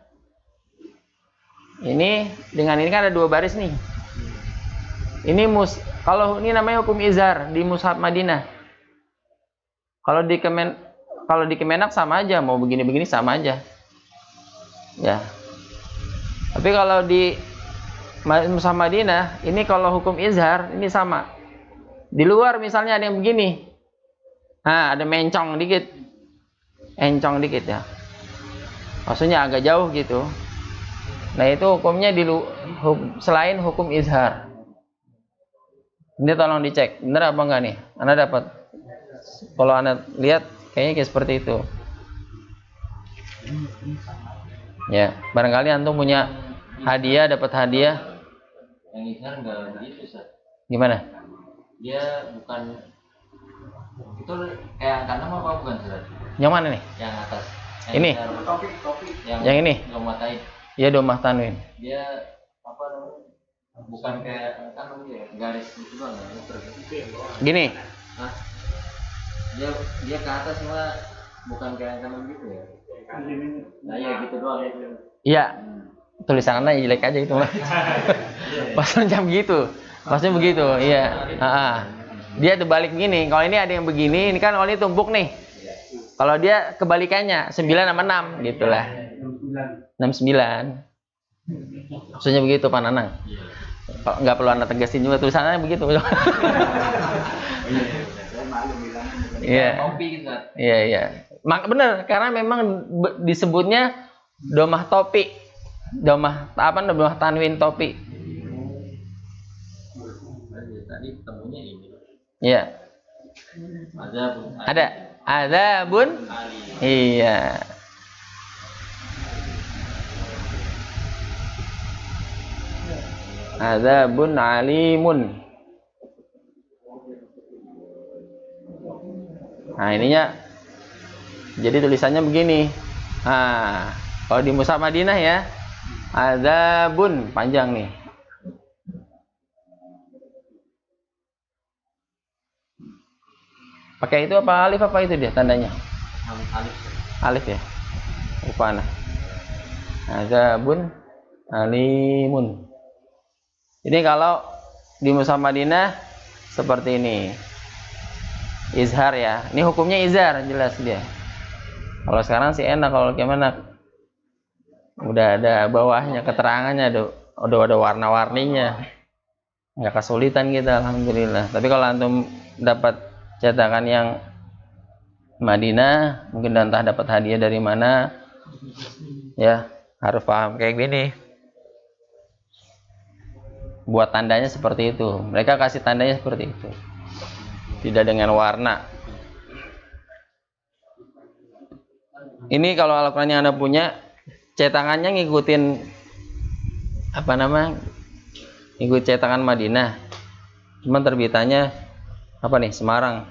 Ini dengan ini kan ada dua baris nih. Ini kalau ini namanya hukum izhar di mushaf Madinah. Kalau di Kemenak sama aja, mau begini-begini sama aja. Ya. Tapi kalau di mushaf Madinah, ini kalau hukum izhar ini sama. Di luar misalnya ada yang begini. Nah, ada mencong dikit. Encong dikit ya. Maksudnya agak jauh gitu. Nah itu hukumnya selain hukum izhar. Ini tolong dicek, bener apa enggak nih? Anda dapat, kalau Anda lihat kayaknya kayak seperti itu. Ya, barangkali antum punya hadiah, dapat hadiah. Yang izhar enggak begitu, Ustaz. Gimana? Dia bukan itu kayak angka 6 apa bukan, Ustaz? Yang mana nih? Yang atas. Ini. Topik. Yang ini. Domah Taib. Iya, domah tanwin. Dia apa namanya? Bukan kayak kan ya, garis gitu doang ya, muter. Gini. Hah? Dia ke atas cuma bukan kayak angka 6 gitu ya. Nah, ya gitu doang ya. Iya. Tulisannya jelek aja itu mah. Pas jam gitu. Maksudnya begitu, iya. Dia terbalik gini. Kalau ini ada yang begini, ini kan kalau ini tumpuk nih. Kalau dia kebalikannya 9 sama 6 gitulah. 69. Maksudnya begitu Pak Nanang. Nggak perlu Anda tegasin juga tulisannya begitu. Iya. Iya. Benar, karena memang disebutnya domah topi. Domah tanwin topi. Tadi temunya ini. Iya. Ada. Adzabun. Iya. Adzabun alimun. Nah ininya, jadi tulisannya begini. Nah, kalau di Mushaf Madinah ya, adzabun panjang nih. Pakai itu apa alif apa itu dia tandanya? Alif ya. Rupana. Adzabun alimun. Ini kalau di Mushaf Madinah seperti ini. Izhar ya. Ini hukumnya izhar jelas dia. Kalau sekarang sih enak, kalau gimana? Udah ada bawahnya, keterangannya, udah ada warna-warninya. Nggak kesulitan kita, alhamdulillah. Tapi kalau antum dapat cetakan yang Madinah, mungkin entah dapat hadiah dari mana, ya harus paham kayak gini. Buat tandanya seperti itu. Mereka kasih tandanya seperti itu. Tidak dengan warna. Ini kalau Al-Quran yang Anda punya, cetakannya ngikutin ngikut cetakan Madinah. Cuman terbitannya Semarang.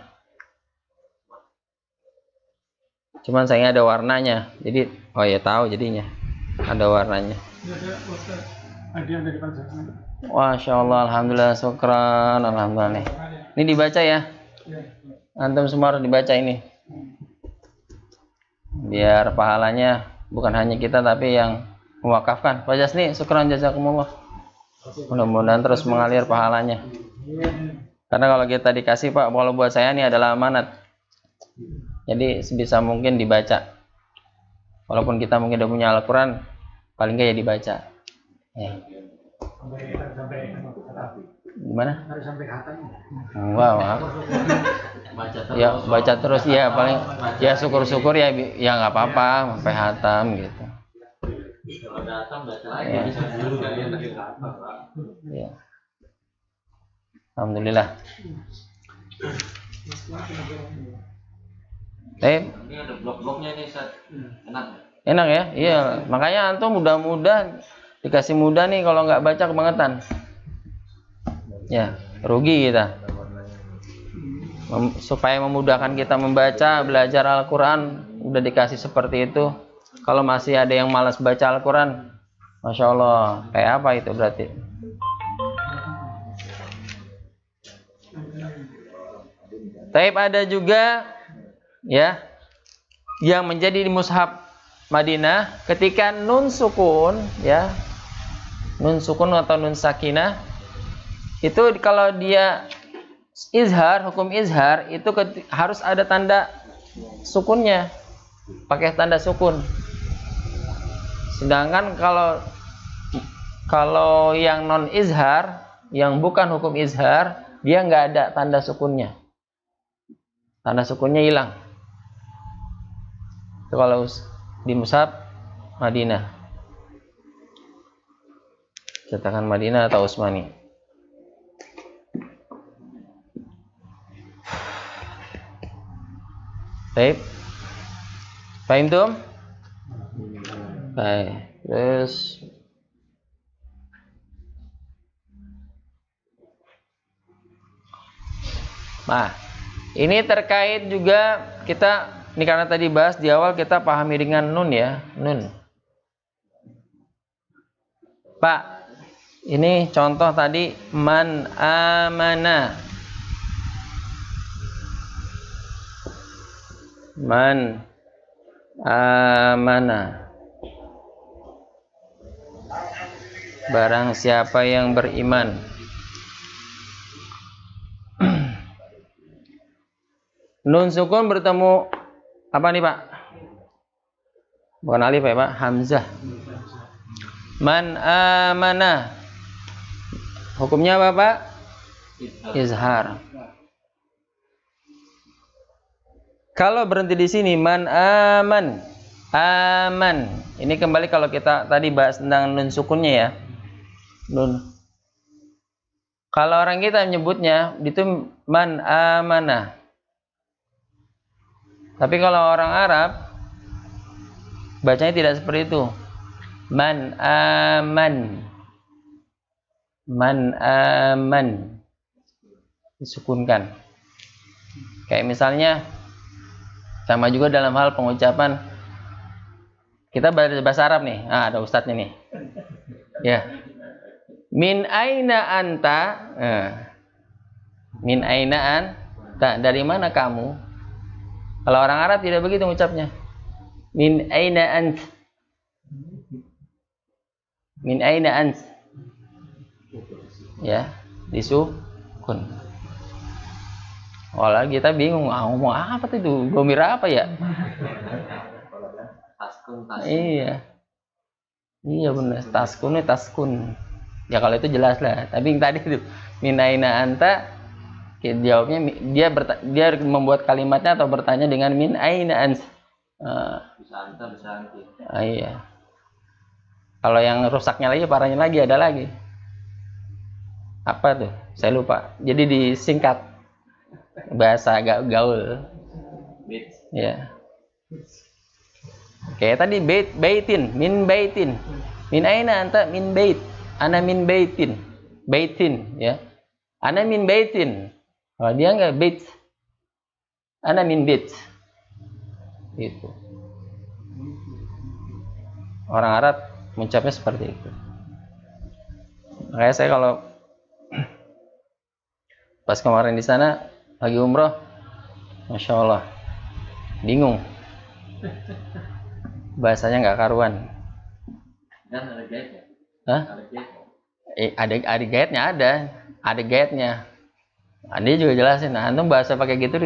Cuman sayangnya ada warnanya. Jadi tahu jadinya ada warnanya. Masya Allah, alhamdulillah, syukran, alhamdulillah. Ini dibaca ya. Antum semua harus dibaca ini. Biar pahalanya bukan hanya kita tapi yang mewakafkan. Pak Jasni, syukran jazakumullah. Mudah-mudahan terus mengalir pahalanya. Karena kalau kita dikasih Pak, kalau buat saya ini adalah amanat. Jadi sebisa mungkin dibaca. Walaupun kita mungkin udah punya Al-Quran, paling nggak ya dibaca. Ya. Gimana? Harus sampai khatam. Wow. Baca terus ya, paling ya syukur-syukur ya nggak apa-apa sampai khatam gitu. Kalau datang baca lagi. Ya. Alhamdulillah. Ini ada blok-bloknya nih, Ustaz. Enak ya? Iya, makanya antum mudah-mudah dikasih mudah nih, kalau nggak baca kebangetan. Ya, rugi kita. Supaya memudahkan kita membaca, belajar Al-Quran, udah dikasih seperti itu. Kalau masih ada yang malas baca Al-Quran, Masya Allah, kayak apa itu berarti? Taib ada juga ya yang menjadi di mushaf Madinah ketika nun sukun ya, nun sukun atau nun sakinah itu kalau dia izhar, hukum izhar itu harus ada tanda sukunnya, pakai tanda sukun. Sedangkan kalau yang non izhar, yang bukan hukum izhar, dia nggak ada tanda sukunnya. Tanda sukunnya hilang. Itu kalau di mushaf Madinah. Cetakan Madinah atau Utsmani. Baik. Paham tuh? Baik. Terus nah, ini terkait juga kita ini karena tadi bahas di awal kita pahami dengan nun ya, nun. Pak, ini contoh tadi man amana. Man amana. Barang siapa yang beriman. Nun sukun bertemu apa nih Pak? Bukan alif ya Pak, hamzah. Man amana. Hukumnya apa Pak? Izhar. Kalau berhenti di sini man aman. Aman. Ini kembali kalau kita tadi bahas tentang nun sukunnya ya. Nun. Kalau orang kita menyebutnya itu man amana. Tapi kalau orang Arab bacanya tidak seperti itu. Man aman. Man aman. Disukunkan. Kayak misalnya sama juga dalam hal pengucapan kita bahasa Arab nih. Ah, ada ustadznya nih. Ya. Min aina anta? Min aina anta? Dari mana kamu? Kalau orang Arab tidak begitu mengucapnya. Min aina ant? Min aina ant? Ya, disukun. Walau kita bingung, ngomong apa tuh itu? Gomir apa ya? Taskun. Iya. Iya benar, taskun. Ya kalau itu jelas lah. Tapi yang tadi itu min aina anta, jawabnya dia membuat kalimatnya atau bertanya dengan min aina ant. Bisa anta, bisa anti. Iya. Kalau yang rusaknya lagi, parahnya lagi ada lagi. Apa tuh? Saya lupa. Jadi disingkat. Bahasa agak gaul. Ya. Kayak tadi baitin, min baitin. Min aina anta min bait. Ana min baitin. Baitin ya. Ana min baitin. Kalau dia enggak bait. Ana min bait. Gitu. Orang Arab mengucapnya seperti itu. Makanya saya kalau pas kemarin di sana lagi umroh, Masya Allah, bingung, bahasanya nggak karuan. Dan ada guide-nya. Hah? Ada guide-nya, ada guide-nya. Dia juga jelasin, nah antum bahasa pakai gitu,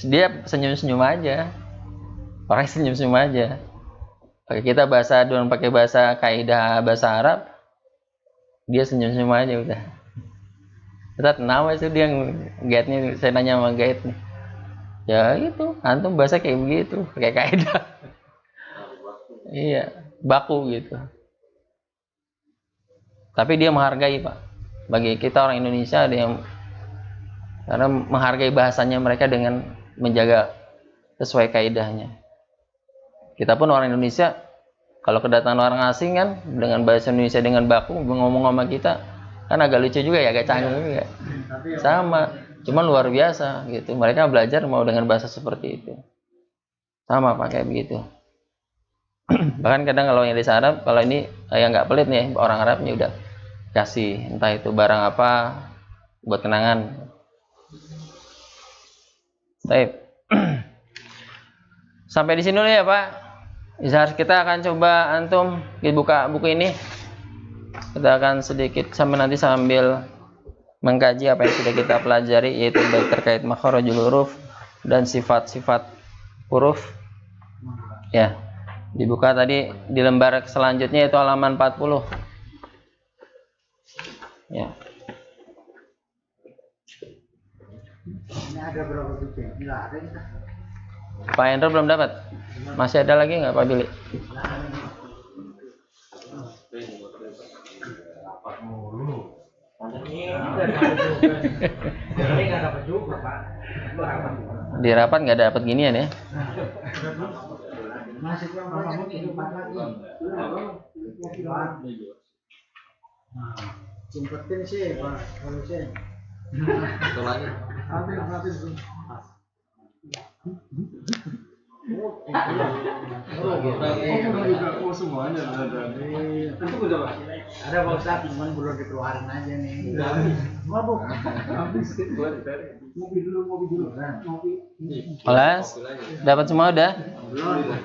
dia senyum-senyum aja, orang senyum-senyum aja. Pakai kita bahasa doang, pakai bahasa kaidah bahasa Arab, dia senyum-senyum aja udah. Ustaz, kenapa sih dia guide-nya? Saya nanya sama guide nih. Ya itu, antum bahasa kayak begitu, pakai kaidah. Iya, baku gitu. Tapi dia menghargai Pak. Bagi kita orang Indonesia ada yang karena menghargai bahasanya mereka dengan menjaga sesuai kaidahnya. Kita pun orang Indonesia, kalau kedatangan orang asing kan dengan bahasa Indonesia dengan baku ngomong sama kita, kan agak lucu juga ya, agak canggung juga. Sama, cuman luar biasa gitu. Mereka belajar mau dengan bahasa seperti itu. Sama Pak kayak begitu. Bahkan kadang kalau yang di Arab, kalau ini yang nggak pelit nih, orang Arabnya udah kasih entah itu barang apa buat kenangan. Baik. Sampai di sini dulu ya Pak. Kita akan coba antum buka buku ini. Kita akan sedikit nanti sambil mengkaji apa yang sudah kita pelajari, yaitu baik terkait makharijul huruf dan sifat-sifat huruf. Ya. Dibuka tadi di lembar selanjutnya itu halaman 40. Ya. Ini ada berapa biji? Nggak ada ini. Pak Hendro belum dapat. Masih ada lagi nggak Pak Billy? Ini nggak dapat juga, Pak. Di rapat nggak dapat ginian ya. Masih kamu tempat lagi. Jempetin sih, Pak. Kalau sih. Satu lagi. Ada Pak Ustadz, cuman belum dikeluarin aja nih. Mabuk. Ngopi dulu. Kelas dapat semua udah.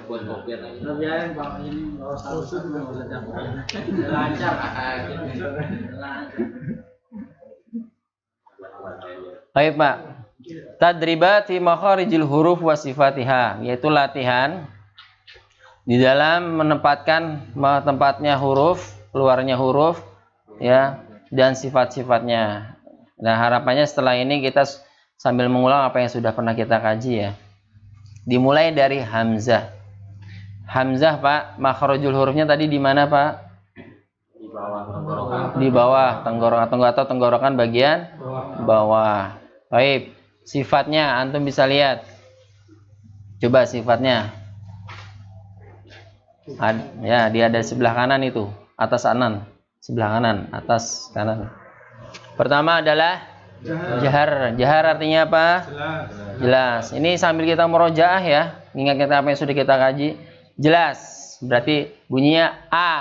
Buat kopi lagi. Biarin Pak ini kalau Ustadz juga nggak usah campur. Lancar. Baik Pak. Tadribat fi makharijil huruf wa sifatiha, yaitu latihan di dalam menempatkan tempatnya huruf, keluarnya huruf ya, dan sifat-sifatnya. Nah, harapannya setelah ini kita sambil mengulang apa yang sudah pernah kita kaji ya. Dimulai dari hamzah. Hamzah Pak, makharijul hurufnya tadi di mana Pak? Di bawah tenggorokan. Di bawah tenggorokan atau tenggorokan bagian bawah. Baik, sifatnya antum bisa lihat. Coba sifatnya. Ya, dia ada sebelah kanan itu, atas kanan, sebelah kanan, atas kanan. Pertama adalah jahar. Jahar artinya apa? Jelas. Ini sambil kita murojaah ya, ingat kita apa yang sudah kita kaji. Jelas. Berarti bunyinya a.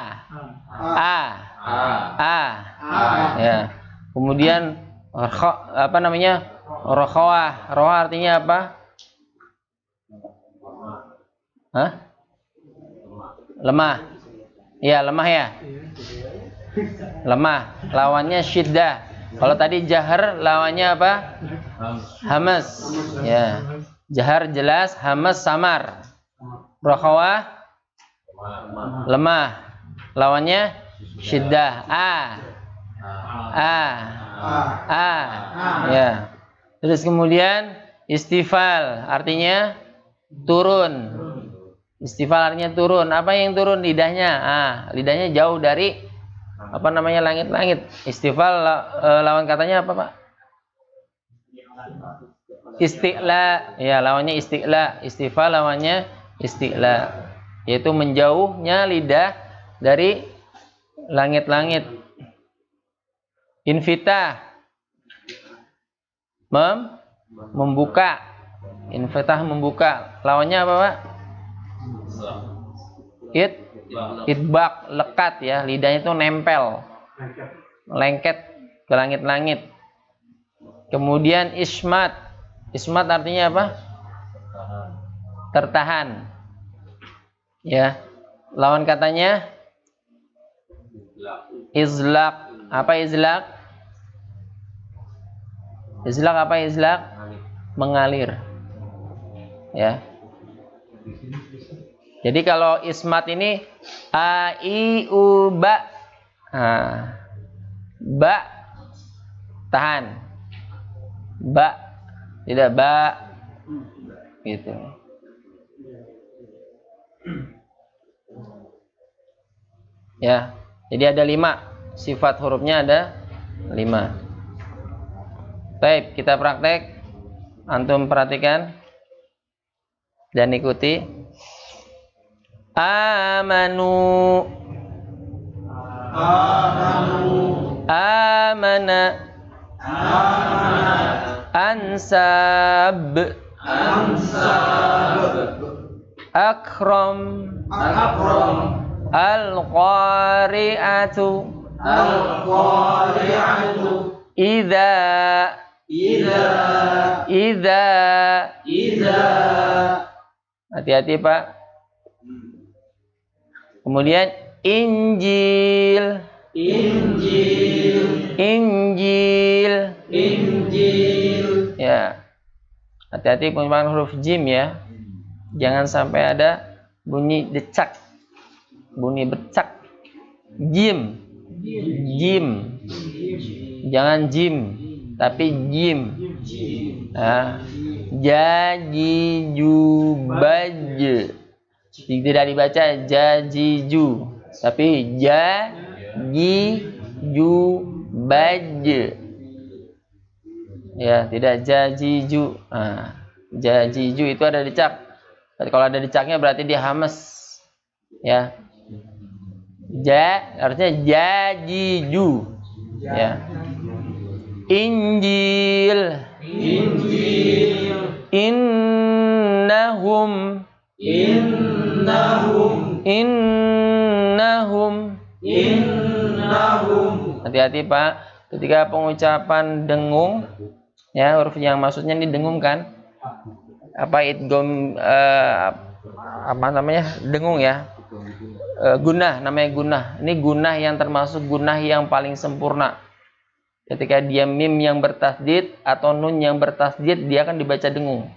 Ya. Kemudian apa namanya? Rokhawah. Rokhawah artinya apa? Hah? Lemah. Iya, lemah ya. Lemah. Lawannya syiddah. Kalau tadi jahar lawannya apa? Hamas. Ya. Jahar jelas, hamas samar. Rokhawah lemah. Lawannya syiddah. Ya. Terus kemudian istifal artinya turun. Istifal artinya turun. Apa yang turun? Lidahnya. Lidahnya jauh dari apa namanya langit-langit. Istifal lawan katanya apa Pak? Isti'la. Ya, lawannya isti'la. Istifal lawannya isti'la. Yaitu menjauhnya lidah dari langit-langit. Infitah. Membuka. Infitah membuka. Lawannya apa Pak? Idbak, lekat ya, lidahnya itu nempel, lengket ke langit-langit. Kemudian ismat. Ismat artinya apa? Tertahan. Ya. Lawan katanya izlaq. Apa izlaq? Izlaq apa izlaq? Mengalir. Ya. Jadi kalau ismat ini a i u ba. Ba tahan. Ba tidak ba gitu. Ya. Jadi ada 5 sifat hurufnya, ada 5. Baik, kita praktek. Antum perhatikan dan ikuti. Amanu. Amana. Ansab. Akram. Al-qari'atu. Idza. Hati-hati Pak. Kemudian Injil. Ya. Hati-hati penggunaan huruf jim ya. Jangan sampai ada bunyi decak. Bunyi becak. Jim. Jangan jim, tapi jim. Jajijubaj. Tidak dibaca jajiju, tapi jajijubaj. Baj. Ya, tidak jajiju. Nah, jajiju itu ada dicak. Kalau ada dicaknya berarti dia hamas. Ya. Artinya jajiju. Ya. Injil. Innahum. Hati-hati Pak, ketika pengucapan dengung, ya huruf yang maksudnya ini dengung kan? Apa idgham apa namanya? Dengung ya. Gunah, namanya gunah. Ini gunah yang termasuk gunah yang paling sempurna. Ketika dia mim yang bertasdid atau nun yang bertasdid, dia akan dibaca dengung.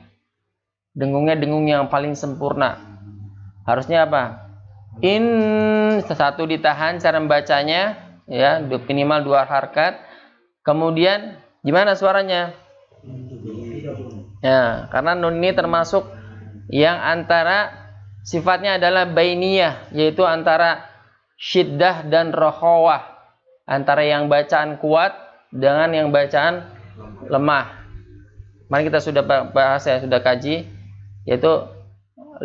Dengungnya dengung yang paling sempurna. Harusnya apa? Satu ditahan cara membacanya, ya minimal 2 harakat. Kemudian gimana suaranya? Ya, karena nun ini termasuk yang antara sifatnya adalah bainiyah, yaitu antara syiddah dan rokhawah, antara yang bacaan kuat dengan yang bacaan lemah. Mari kita sudah bahas ya, sudah kaji, yaitu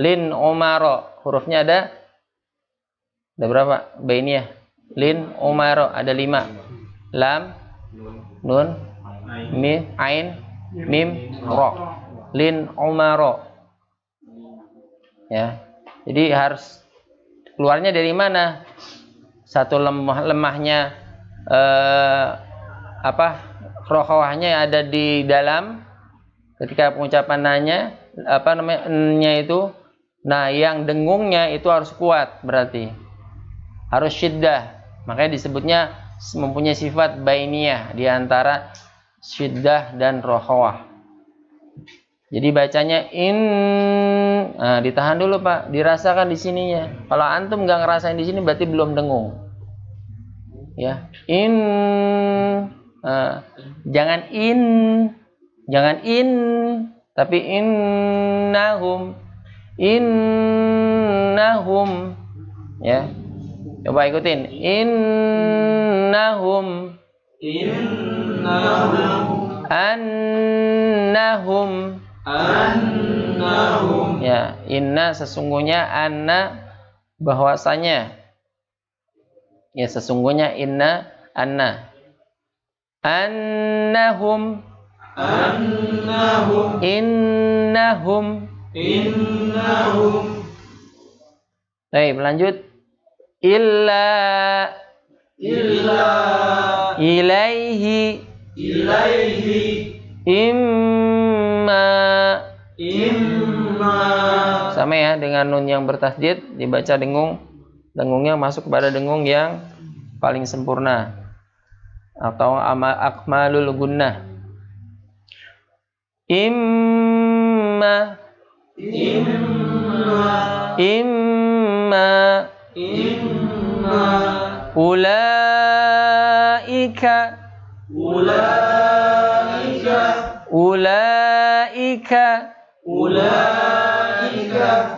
lin umaro, hurufnya ada berapa? Bainiyah. Lin umaro ada 5. Lam, nun, mim, ain, mim, ro. Lin umaro. Ya. Jadi harus keluarnya dari mana? Satu lemahnya rokhawahnya ada di dalam ketika pengucapan nya itu. Nah, yang dengungnya itu harus kuat, berarti harus syiddah. Makanya disebutnya mempunyai sifat bainiyah di antara syiddah dan rokhawah. Jadi bacanya nah, ditahan dulu Pak, dirasakan di sininya. Kalau antum nggak ngerasain di sini berarti belum dengung. Ya, jangan tapi innahum, ya. Coba ikutin. Innahum. Annahum. Ya, inna sesungguhnya, anna bahwasanya. Ya, sesungguhnya inna, anna. Annahum. Innahum. Baik, lanjut. Illa ilaihi imma sama ya dengan nun yang bertasdid, dibaca dengung. Dengungnya masuk kepada dengung yang paling sempurna atau akmalul gunnah. Imma ulaika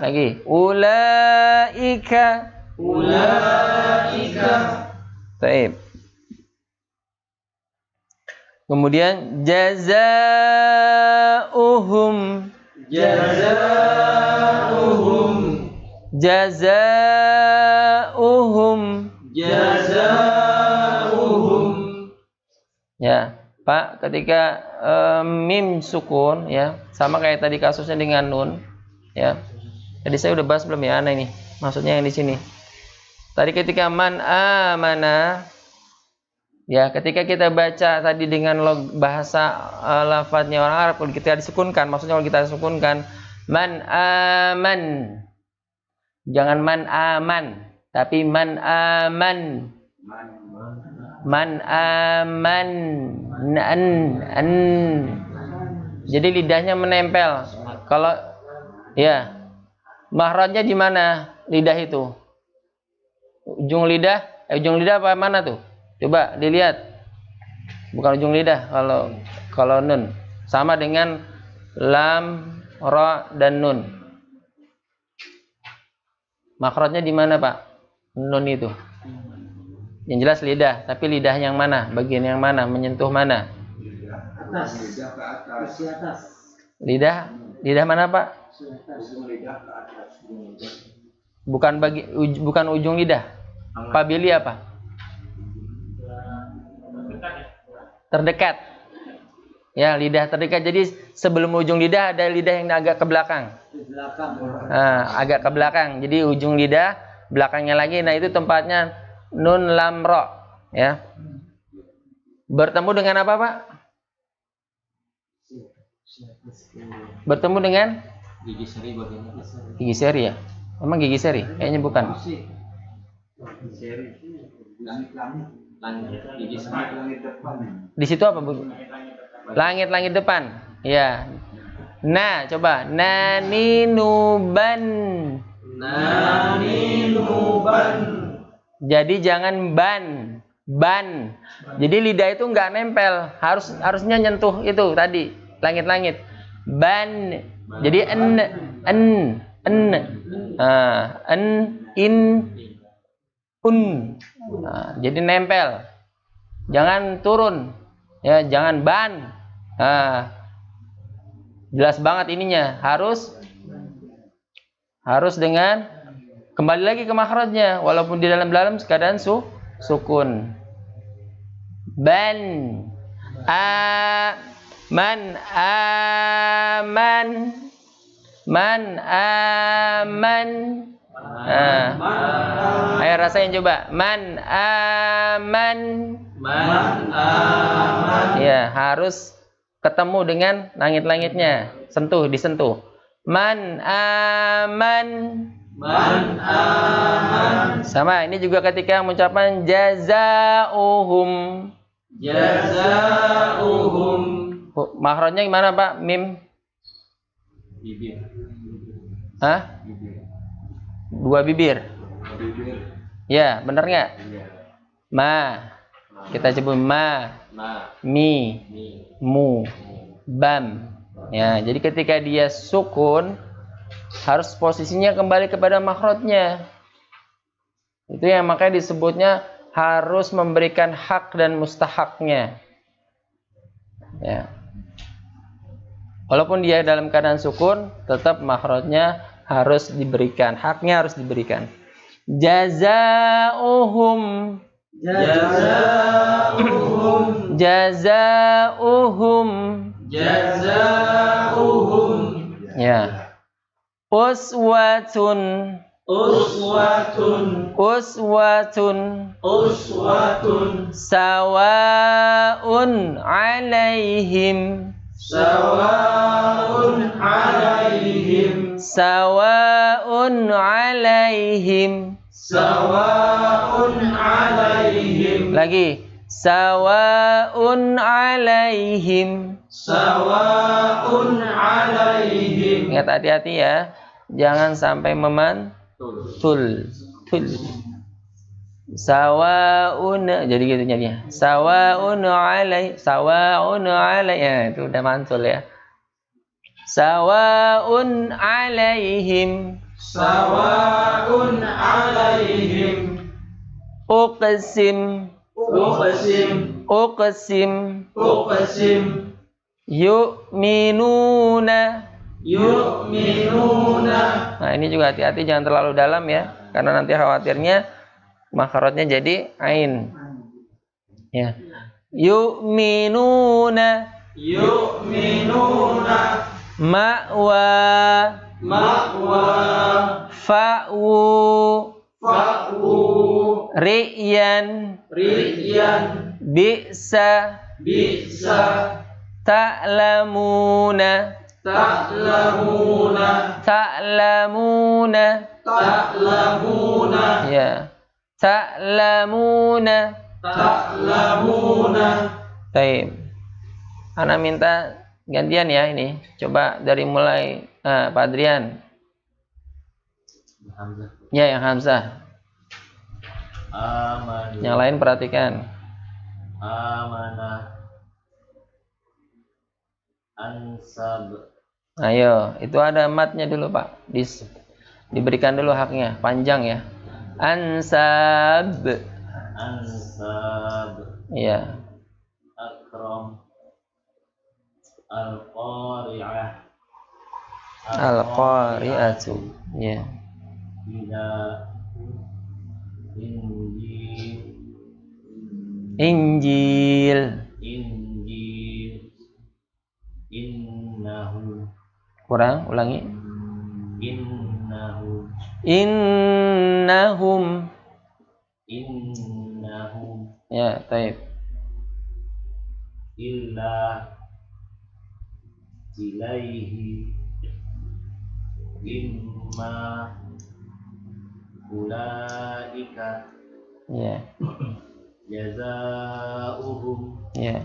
lagi ulaika. Baik. Kemudian jazaohum. Ya, Pak, ketika mim sukun ya, sama kayak tadi kasusnya dengan nun ya. Jadi saya udah bahas belum ya, ini maksudnya yang di sini. Tadi ketika man amana ya, ketika kita baca tadi dengan bahasa lafadznya orang Arab, kalau kita disukunkan, maksudnya kalau kita sukunkan man aman. Jangan man aman, tapi man aman. Man aman. An. Jadi lidahnya menempel. Kalau ya, mahrajnya di mana lidah itu? Ujung lidah apa mana tuh? Coba dilihat. Bukan ujung lidah kalau nun. Sama dengan lam, ra dan nun. Makhrajnya di mana, Pak? Nun itu. Yang jelas lidah, tapi lidah yang mana? Bagian yang mana? Menyentuh mana? Atas. Lidah ke atas. Di atas. Lidah mana, Pak? Ujung lidah ke atas. Bukan ujung lidah. Pak Billy apa? Terdekat. Ya, lidah terdekat. Jadi sebelum ujung lidah ada lidah yang agak ke belakang. Nah, agak ke belakang. Jadi ujung lidah, belakangnya lagi. Nah, itu tempatnya nun lam ro. Ya. Bertemu dengan apa, Pak? Bertemu dengan Gigi seri bagian atas. gigi seri ya? Emang gigi seri? Kayaknya bukan. Seri. Langit gigi seri. Langit depan. Di situ apa, Bu? Langit-langit depan. Ya. Nah, coba naninuban. Naninuban. Jadi jangan ban. Jadi lidah itu nggak nempel, harusnya nyentuh itu tadi langit-langit. Ban. Jadi en. In, un. Nah, jadi nempel. Jangan turun. Ya, jangan ban. Nah, jelas banget ininya. Harus dengan kembali lagi ke makhrajnya, walaupun di dalam keadaan sukun. Ban. Man aman. Ayo rasain coba. Man aman. Ya, harus ketemu dengan langit-langitnya. Disentuh. Man aman. Sama, ini juga ketika mengucapkan jazaohum. Makhrajnya gimana, Pak? Mim. Bibir. Hah? Dua bibir. Ya, benar nggak? Ma. Kita sebut ma. Mi. Mu. Bam. Ya, jadi ketika dia sukun harus posisinya kembali kepada makhrajnya. Itu yang makanya disebutnya harus memberikan hak dan mustahaknya. Ya. Walaupun dia dalam keadaan sukun, tetap makhrajnya harus diberikan, haknya harus diberikan. Jazaohum. Ya. Uswatun. Sawaun alaihim. Lagi. Sawaun alaihim. Ingat, hati-hati ya. Jangan sampai memantul. Sawaun, jadi gitu jadinya. Sawaun alai. Ya, itu udah mantul ya. Sawaun alaihim. Uqsim. Yu'minuna. Nah, ini juga hati-hati, jangan terlalu dalam ya, karena nanti khawatirnya makhrajnya jadi ain. Ya. Yu'minuna. Ma'wa. Fa'wu. Ri'yan. Bi'sa. Ta'lamuna. Ya. Ta'lamuna. Baik. Ana minta gantian ya ini. Coba dari mulai Pak Adrian. Ya, yang Hamzah. Yang lain perhatikan. Amanah. Ansab. Ayo, itu ada matnya dulu, Pak. Diberikan dulu haknya, panjang ya. Ansab. Hisab. Ya. Akram. Al-Qari'ah. Al-Qari'atu. Ya. Ila. Injil. Injil. Injil. Innahu. Kurang, ulangi. Innahu. Innahum. Innahum. Ya, taib. Illa ilaihi imma ulaika Ya. jazaohum Ya.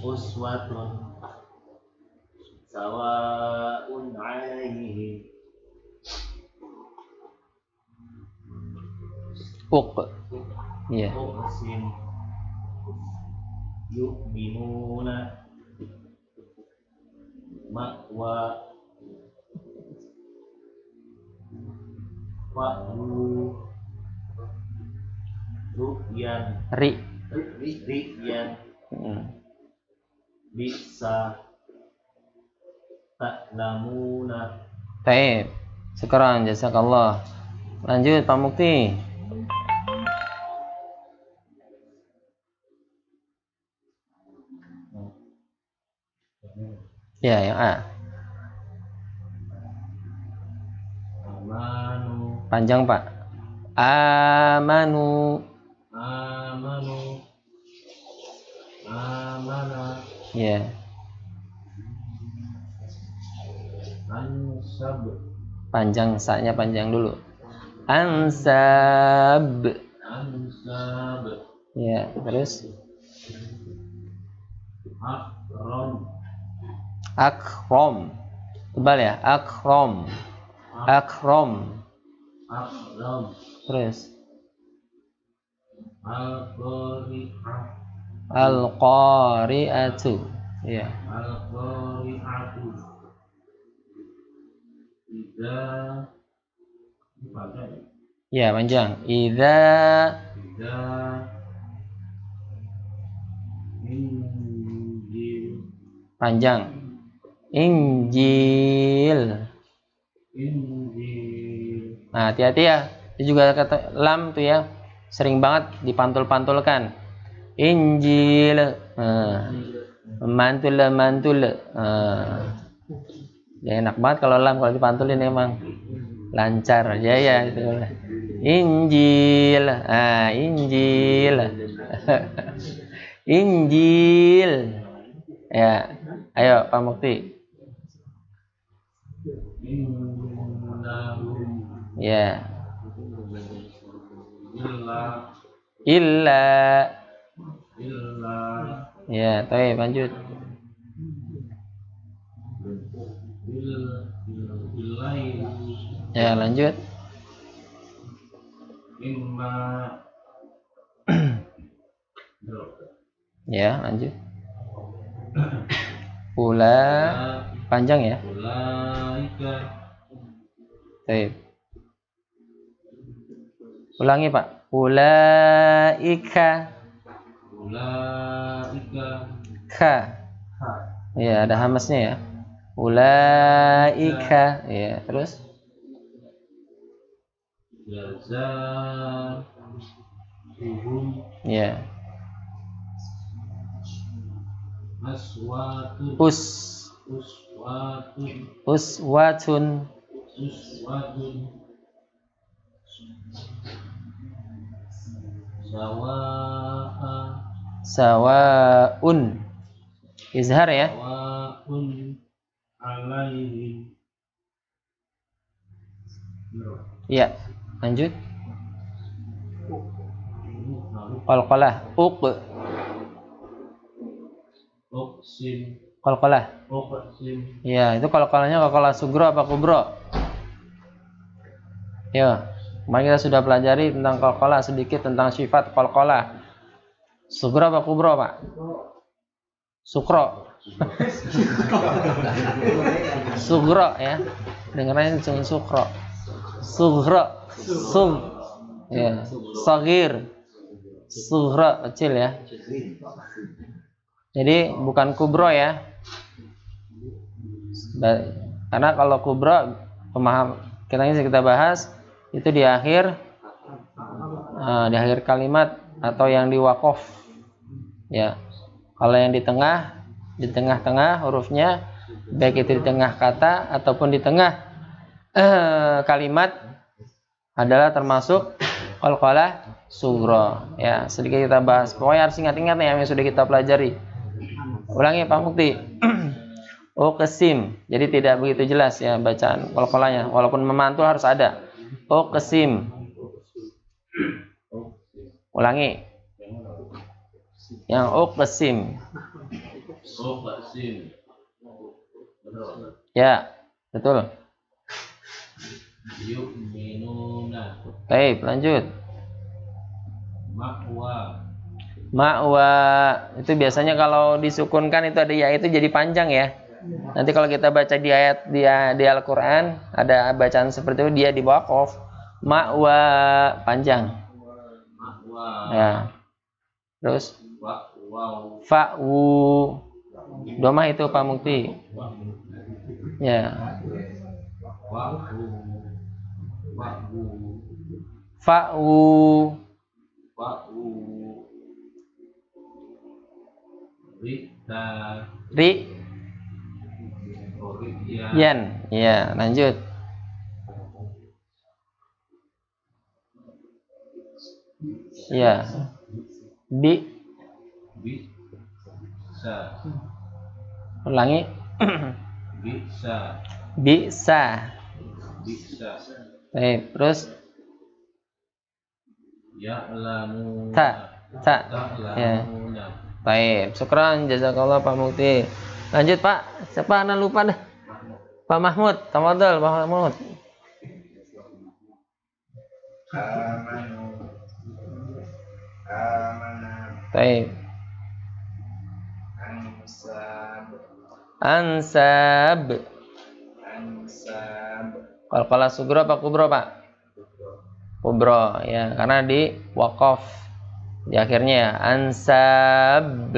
uswatun sawaun alaihim Ya. uqsim yu'minuna ma'wa wa'u ru'yan ri'yan bisa ta'lamuna. Taib. Sekarang jazakallah. Lanjut Pak Mukti. Ya, yang A. Amanu. Panjang Pak. Amanu. Amana. Ya. Ansab. Panjang, saknya panjang dulu. Ansab. Ya, terus akrom. Tebal ya, akrom. Terus al-qari'atu. Ya. Ya, panjang. Idza panjang. Injil. Nah, hati-hati ya. Itu juga kata lam tuh ya. Sering banget dipantul-pantulkan. Injil. Mantul. Ya enak banget kalau lam kalau dipantulin emang. Lancar aja ya itu. Injil. Injil. Injil. Ya. Ayo Pak Mukti. Ya. Illa. Ya, baik, lanjut. Ya, lanjut. Ya, lanjut. Ula. Panjang ya. Baik. Ulangi Pak. Ulaika. Ka. Ya, ada hamasnya ya. Ulaika. Ya, terus. Ya. Uswatun. Sawaun. Izhar ya. Ya, lanjut. Qalqalah. Qalqalah. Ya, itu qalqalahnya qalqalah sugro apa kubro? Ya, kemarin kita sudah pelajari tentang qalqalah sedikit tentang sifat qalqalah. Sugro apa kubro, Pak? Sukro. Sugro ya. Dengarnya cuma sukro. Sugro. Ya, sagir. Sughra kecil ya. Jadi bukan kubro ya. Karena kalau kubro kita bahas itu di akhir kalimat atau yang di waqaf. Ya. Kalau yang di tengah-tengah hurufnya, baik itu di tengah kata ataupun di tengah kalimat adalah termasuk qalqalah sughra. Ya, sedikit kita bahas. Pokoknya harus ingat-ingat nih yang sudah kita pelajari. Ulangi Pak Mukti. Uqsim. Jadi tidak begitu jelas ya bacaan qalqalahnya. Walaupun memantul harus ada. Uqsim. Ulangi. Yang uqsim. Ya, betul. Yu'minuna. Baik, lanjut. Ma'wa itu biasanya kalau disukunkan itu ada ya itu jadi panjang ya. Nanti kalau kita baca di ayat di Al-Qur'an ada bacaan seperti itu dia di waqaf. Ma'wa panjang. Ya. Terus fa'wu. Domah itu Pak Mukti. Ya. Fa'wu. Yan. Ya, lanjut. Ya. Ulangi. Bisa. Baik, terus ta. Ya. Baik, syukran jazakallah Pak Mukti. Lanjut Pak. Siapa anak lupa dah? Pak Mahmud, tafadhol Pak Mahmud. Baik. Ansab. Qalqalah sughra apa kubro Pak? Kubro ya, karena di waqaf di akhirnya ya. Ansab.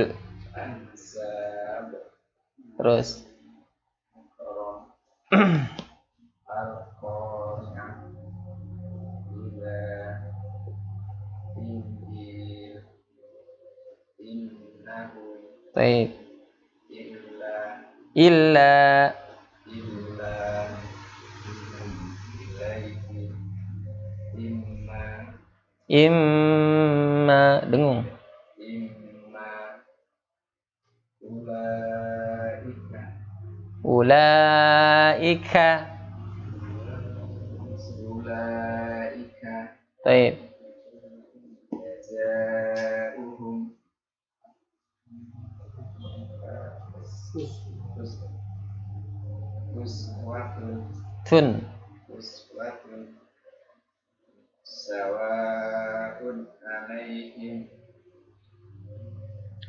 Terus baik. Illa imma dengung. Ulaika. Baik. Tun.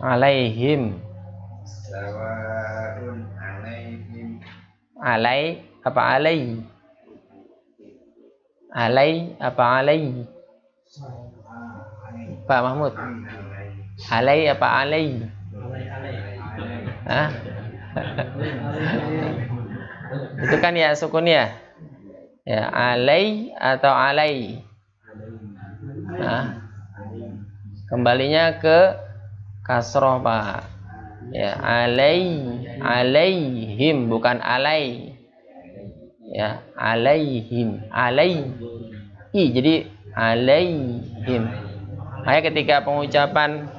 Alaihim. Alai apa alai? Alai apa alai? Pak Mahmud. Alai apa alai? Hah? Itu kan ya sukun ya. Ya, alai atau alai? Nah, kembalinya ke kasroh Pak. Ya, alaihim bukan alai. Ya, alaihim. Jadi alaihim. Makanya ketika pengucapan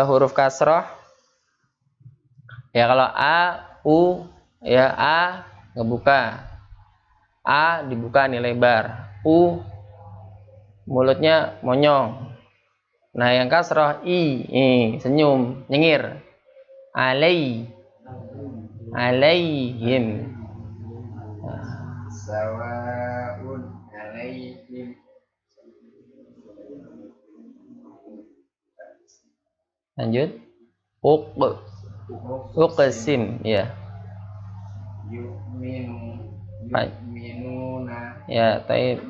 huruf kasroh ya kalau a, u ya a ngebuka. A dibuka nih lebar. U mulutnya monyong. Nah, yang kasroh senyum, nyengir. Alaihim. Sawaun alaihim. Lanjut. Uqsim ya. Yu'minuna. Ya, taib.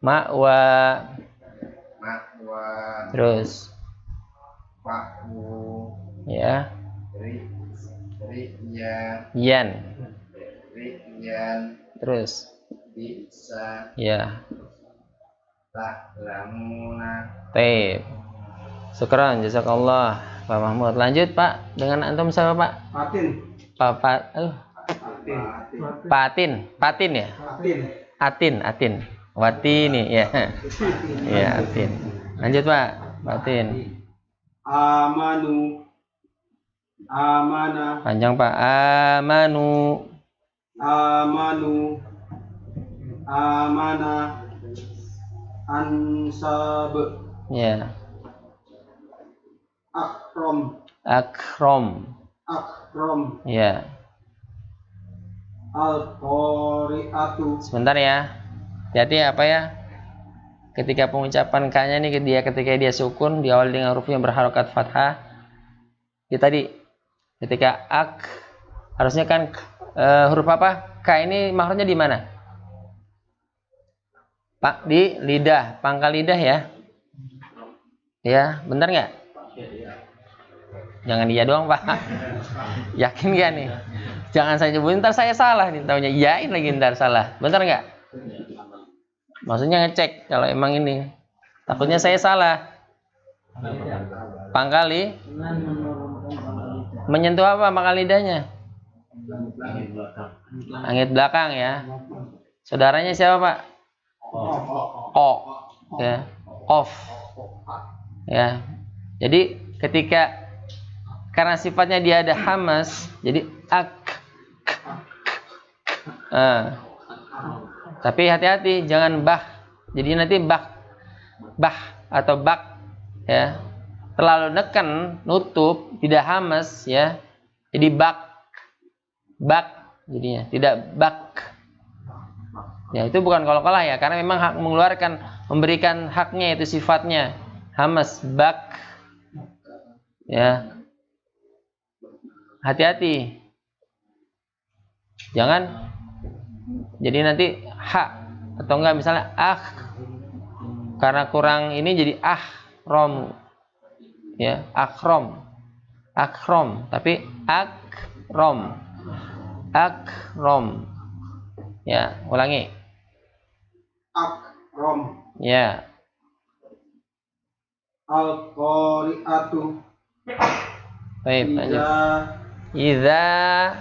Ma'wa. Makwa. Terus. Pakwu. Ya. Riyan. Yan. Riyan. Terus. Bisa. Ya. Ta'lamuna. Taib. Syukran, jazakallah Pak Mahmud. Lanjut Pak, dengan antum siapa Pak? Patin. Patin. Patin ya? Atin. Watini ya. Ya, Atin. Lanjut Pak, Patin. Amanu. Amana. Panjang Pak. Amanu. Amanu. Amana. Ansab. Ya. Akrom. Akrom. Ya. Al-Qari'atu. Sebentar ya. Jadi apa ya? Ketika pengucapan K-nya ini ketika dia sukun diawali dengan huruf yang berharokat fathah. Ya tadi ketika harusnya kan huruf apa? K ini makhrajnya di mana? Pak, di lidah, pangkal lidah ya. Ya, benar nggak? Jangan iya doang Pak. Yakin nggak nih? Jangan saya nyebutin ntar saya salah nih, taunya iyain lagi ntar salah. Benar nggak? Maksudnya ngecek kalau emang ini. Takutnya saya salah. Pangkali menyentuh apa pangkal lidahnya? Langit belakang ya. Saudaranya siapa Pak? Ko. Ya. Off. Ya. Jadi karena sifatnya dia ada hamas, jadi tapi hati-hati jangan bah. Jadi nanti bah atau bak ya. Terlalu neken, nutup, tidak hamas ya. Jadi bak jadinya, tidak bak. Ya itu bukan kalau-kalah ya, karena memang hak memberikan haknya itu sifatnya hamas bak. Ya. Hati-hati. Jangan jadi nanti atau enggak misalnya karena kurang ini jadi rom ya, akrom tapi akrom ya, ulangi Akrom. ya. Al-Qari'atu. Baik, lanjut. Iza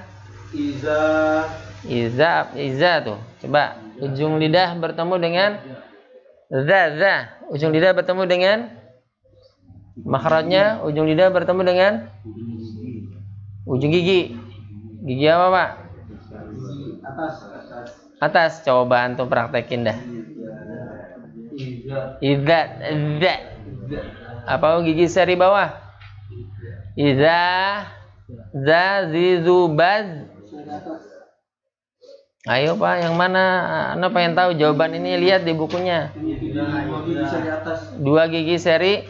tuh. Coba ujung lidah bertemu dengan za. Ujung lidah bertemu dengan makhrajnya, ujung lidah bertemu dengan ujung gigi. Gigi apa, Pak? Atas. Coba antum praktekin dah. Iza. Apa gigi seri bawah? Iza zizubaz. Ayo Pak, yang mana? Anda pengen tahu jawaban ini, lihat di bukunya. Dua gigi seri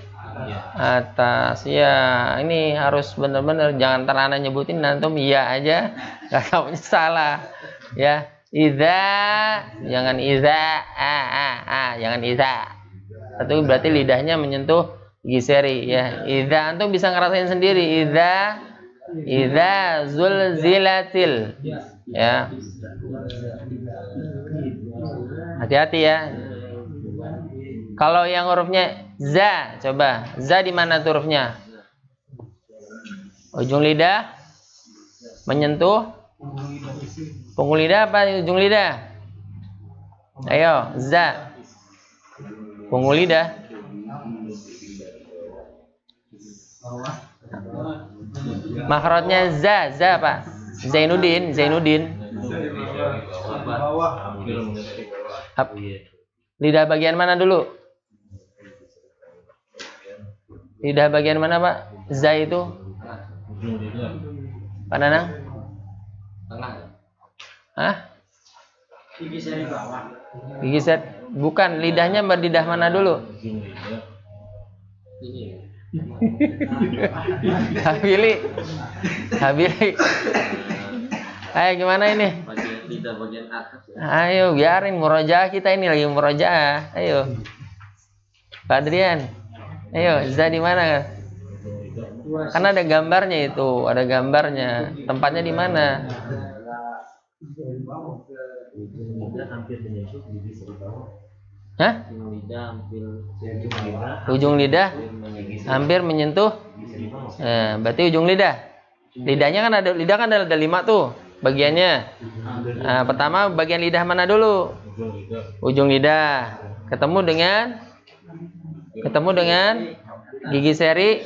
atas. Ya, ini harus benar-benar, jangan terana nyebutin nantum iya aja, nggak tahunya salah. Ya, iza, jangan iza, jangan iza. Itu berarti lidahnya menyentuh gigi seri. Ya, iza antum bisa ngerasain sendiri. Iza zulzilatil. Ya. Hati-hati ya. Kalau yang hurufnya za, coba. Za di mana tuh hurufnya? Ujung lidah menyentuh punggung lidah apa ujung lidah? Ayo, za. Punggung lidah. Makhrajnya za Pak. Zainuddin. Lidah bagian mana dulu? Lidah bagian mana Pak? Za itu? Pak Nanang? Tengah. Hah? Gigi seri bukan, lidahnya berlidah mana dulu? Habili. Ayo gimana ini? lidah bagian atas ya. Ayo biarin murojaah, kita ini lagi murojaah. Ayo. Pak Adrian. Ayo, za di mana? Kan ada gambarnya itu, ada gambarnya. Tempatnya di mana? Lidah hampir menyentuh gigi di bawah. Hah? Lidah hampir lidah Ujung lidah menyentuh hampir menyentuh. gigi di bawah. Berarti ujung lidah. Lidahnya kan ada, lidah kan ada 5 tuh bagiannya. Nah, pertama bagian lidah mana dulu? Ujung lidah. Ketemu dengan gigi seri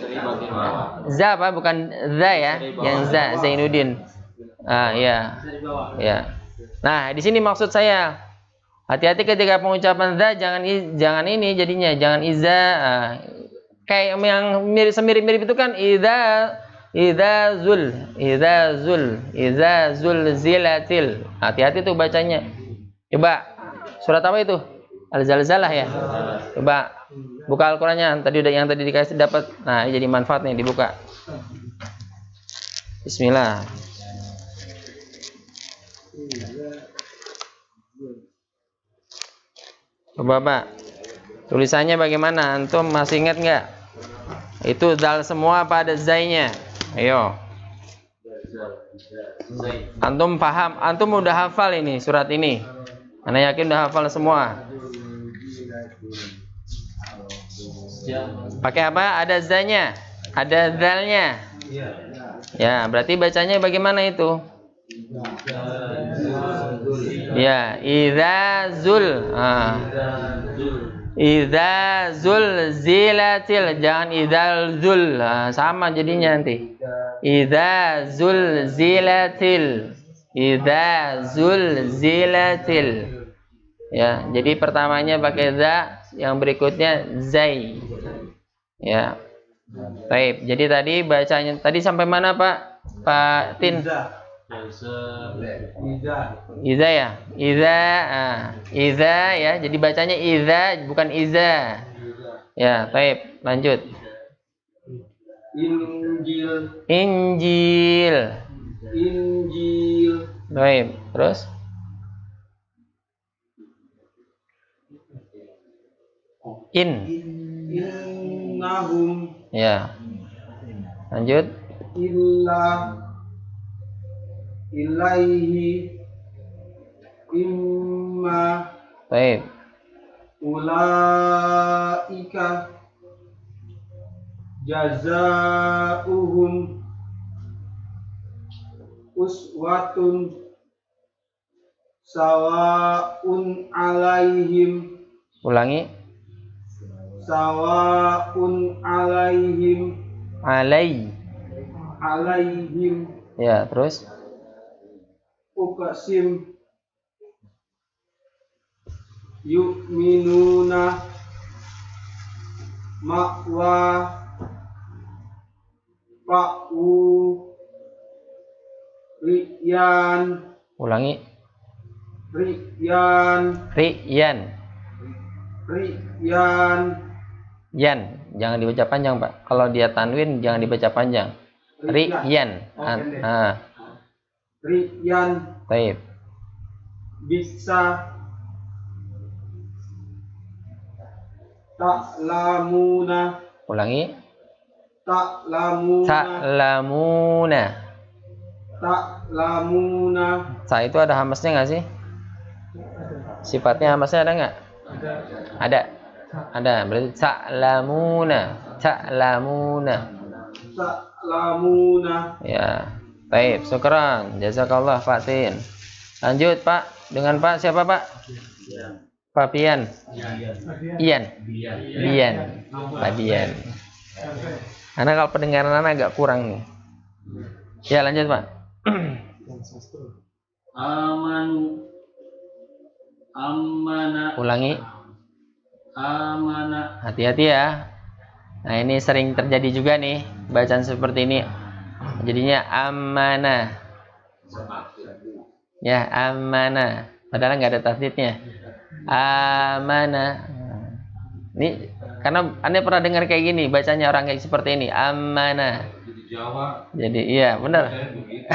za apa? Bukan za ya, yang za Zainuddin. Iya. Ya. Nah, di sini maksud saya hati-hati ketika pengucapan za, jangan ini jadinya, jangan iza. Kayak yang mirip-mirip itu kan idza zul zilatil. Hati-hati tuh bacanya. Coba surat apa itu? Al-Zalzalah ya. Coba buka Al-Qur'annya. Yang tadi dikasih dapat. Nah, ini jadi manfaat nih, dibuka. Bismillah. Coba Pak, tulisannya bagaimana? Antum masih ingat nggak? Itu dal semua apa ada zainya? Ayo. Antum paham? Antum udah hafal ini surat ini? Ana yakin udah hafal semua. Pakai apa? Ada zanya, ada dalnya. Ya, berarti bacanya bagaimana itu? Ya, idza zul zilatil, jangan idzal zul. Sama jadinya nanti. Idza zul zilatil. Ya, jadi pertamanya pakai za, yang berikutnya zai. Ya. Baik, jadi tadi bacanya tadi sampai mana Pak? Pak Tin? Iza ya, iza ya. Jadi bacanya iza bukan iza. Ya, baik. Lanjut. Injil. Baik. Terus? Innahum Ya. Lanjut. ilaihi imma Baik. ulaika jazaohum uswatun sawaun alaihim. Ulangi. Sawaun alaihim. Alaihim. Ya, terus? Uqsim yu'minuna ma'wa fa'u riyan. Ulangi. Riyan. Yan, jangan dibaca panjang Pak. Kalau dia tanwin jangan dibaca panjang. Riyan. Riyan. Baik. Bisa ta'lamuna. Ulangi. Ta'lamuna. Sa itu ada hamasnya nggak sih? Sifatnya hamasnya ada nggak? Ada. Berarti ta'lamuna. Ya. Baik, syukran. Jazakallah Pak Tin. Lanjut Pak. Dengan Pak siapa Pak? Pak Pian. Ian. Pak Dian. Karena kalau pendengaran anak agak kurang nih. Ya, lanjut Pak. Amana. Ulangi. Amana. Hati-hati ya. Nah, ini sering terjadi juga nih bacaan seperti ini. Jadinya amanah. Ya, amanah. Padahal nggak ada tasdidnya. Amanah. Ini karena Anda pernah dengar kayak gini bacanya orang kayak seperti ini. Amanah. Jawa. Jadi iya benar. Saya begitu.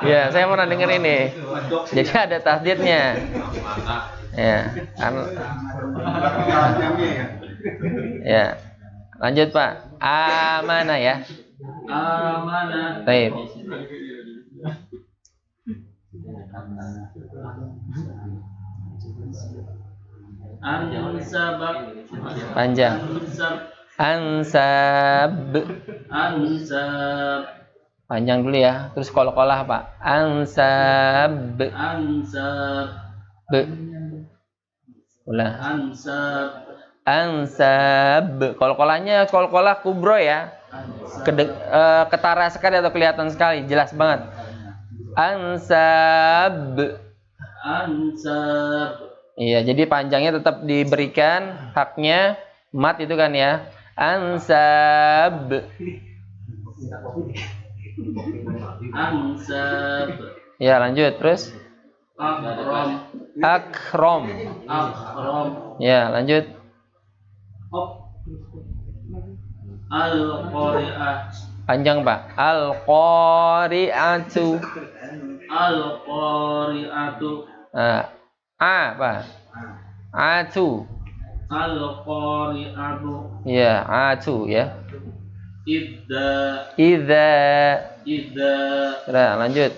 Iya, saya pernah dengar ini. Jadi ada tasdidnya. Mana? Ya, ya. Lanjut Pak. Amanah ya. Amanah. Baik. Ansabak. Panjang. Ansab. Ansab. Panjang dulu ya. Terus kol-kolah Pak. Ansab. Ansab. Be. Ulah. Ansab. Ansab. Kol-kolahnya kol-kolah kubro ya. Ketara sekali atau kelihatan sekali, jelas banget. Ansab. Ansab. Iya, jadi panjangnya tetap diberikan haknya mat itu kan ya. Ansab. Ansab. Ya, lanjut terus. Akram. Akrom. Akram. Ya, lanjut. Al-Qari'ah. Panjang, Pak. Al-Qari'atu. Al-Qari'atu. Pak. Atu. Al-Qari'atu. Ya, atu ya. Idza. Idza. Idza. Sudah, lanjut.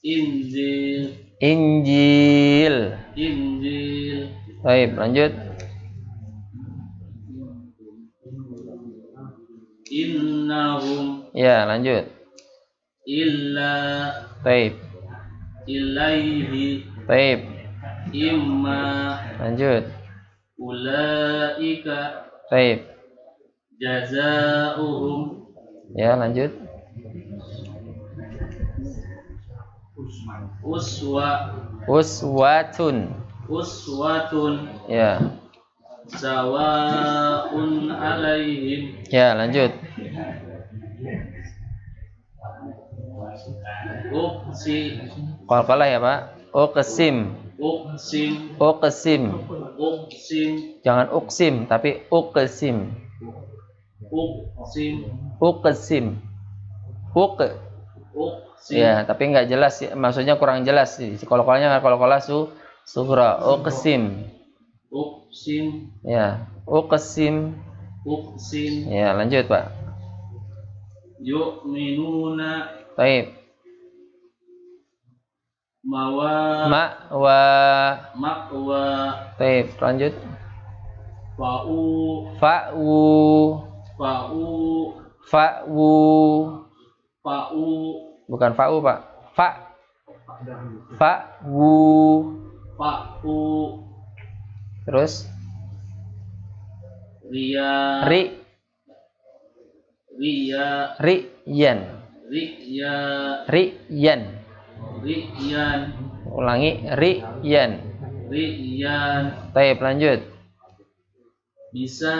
Injil. Injil. Injil. Baik, lanjut. Innahum. Ya, lanjut. Illa. Baik. Ilaihi. Baik. Imma. Lanjut. Ulaika. Baik. Jazaohum. Ya, lanjut. Uswatun. Uswatun. Ya. Sawaun alaihim. Ya, lanjut. Uqsi. Qalqalah ya, Pak. Uqsim. Uqsim. Uqsim. Uqsim. Jangan uqsim, tapi uqsim. Uqsim. Uqsim. Uq. Uqsim. Ya, tapi nggak jelas, maksudnya kurang jelas sih. Qalqalahnya qalqalah sughra. Uqsim. Uqsim. Ya, uqsim. Uqsim. Ya, lanjut, Pak. Yu'minuna. Baik. Ma'wa. Ma'wa. Baik, lanjut. Fa'u. Fa'wu. Fa'u. Fa'wu. Fa'u. Bukan fa'u, Pak. Fa'wu. Fa'u. Terus Riya. Riya. Riyan. Riya. Riyan. Riyan. Ulangi, riyan. Riyan. Baik, lanjut. Bisa.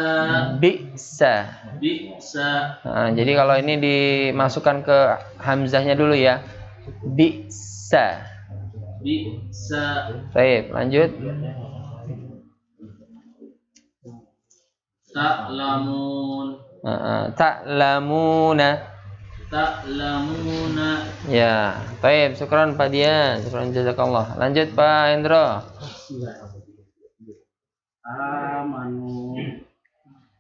Bisa. Bisa. Nah, jadi kalau ini dimasukkan ke hamzahnya dulu ya. Bisa. Bisa. Baik, lanjut. Ta'lamun. Ta'lamuna. Ta'lamuna. Ya, baik. Syukran Pak Dian. Syukran jazakallah. Lanjut Pak Hendro. Amanu.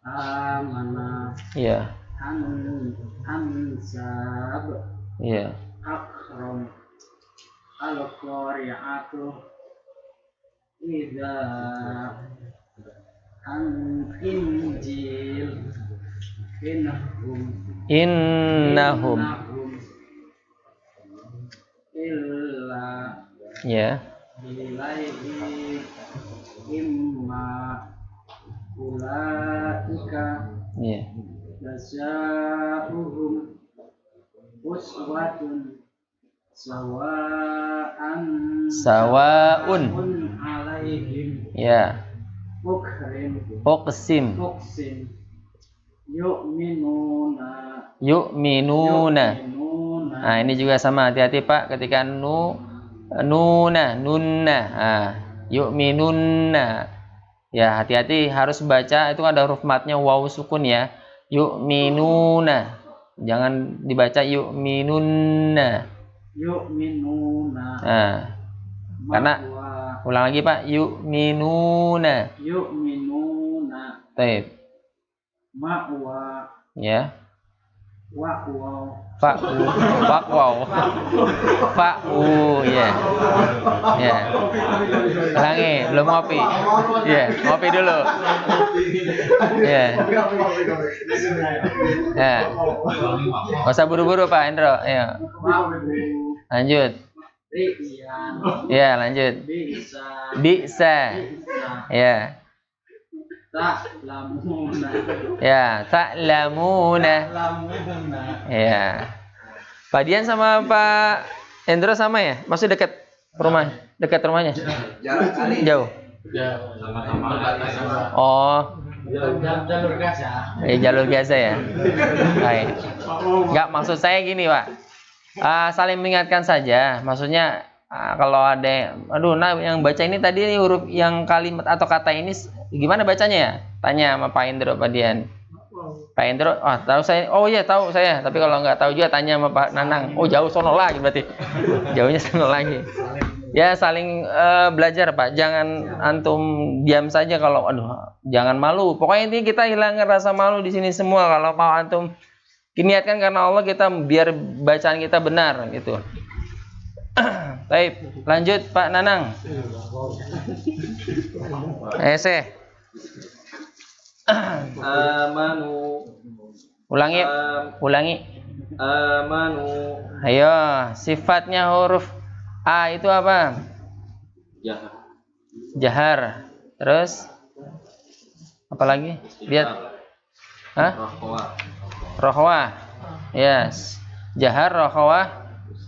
Amana. Ya. Ansab. Ya. Akram. Al-Qari'atu. Idza. Injil. Innahum. Illa. Ya. Ilaihi. Imma. Ulaika. Ya. Jazaohum. Uswatun. Sawa'un. Alaihim. Ya. Ukrim. Uqsim. Uksim. Yu'minuna. Yu'minuna. Nah, ini juga sama, hati-hati Pak ketika nunna. Yu'minuna. Ya, hati-hati harus baca, itu ada huruf matnya wawu sukun ya. Yu'minuna. Jangan dibaca yu'minunna. Yu'minuna. Nah, karena ulang lagi Pak, yu'minuna. Yu'minuna. Baik. Ma'wa. Ya. Wa'wa. Fa'u, ya. Ya. Ulangi, belum ngopi. Ya, ngopi dulu. Ya. Ya. Nggak usah buru-buru Pak Endro. Ayo. Lanjut. Ya, lanjut. Bisa. Ya. Ta'lamuna. Ya, ta'lamuna. Ya. Pak Dian sama Pak Endro sama ya? Masih dekat rumah, dekat rumahnya? Jauh. Oh. Jalur gas ya. Jalur biasa ya. Baik. Enggak, maksud saya gini, Pak. Saling mengingatkan saja. Maksudnya kalau ada, aduh, nah yang baca ini tadi huruf yang kalimat atau kata ini gimana bacanya ya? Tanya sama Pak Indro, Pak Dian. Pak Indro, tahu saya. Oh iya, tahu saya. Tapi kalau nggak tahu juga tanya sama Pak Nanang. Oh, jauh sono lagi berarti. Jauhnya sono lagi. Ya, saling belajar, Pak. Jangan antum diam saja kalau aduh, jangan malu. Pokoknya intinya kita hilangkan rasa malu di sini semua. Kalau mau antum niatkan karena Allah, kita biar bacaan kita benar gitu. Baik, lanjut Pak Nanang. Amanu. Ulangi. Amanu. Ayo, sifatnya huruf A itu apa? Jahar. Terus apa lagi? Lihat. Hah? Rohwah. Yes. Jahar, rohwah,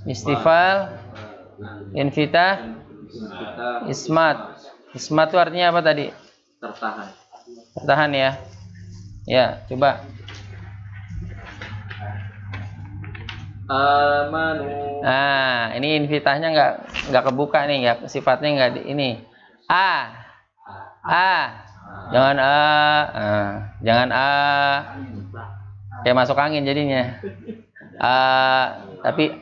istifal, infitah, ismat. Ismat itu artinya apa tadi? Tertahan. Tertahan ya. Ya, coba. Amanu. Nah, ini infitahnya nggak kebuka nih, nggak sifatnya nggak ini. A. Jangan jangan kayak masuk angin jadinya. Tapi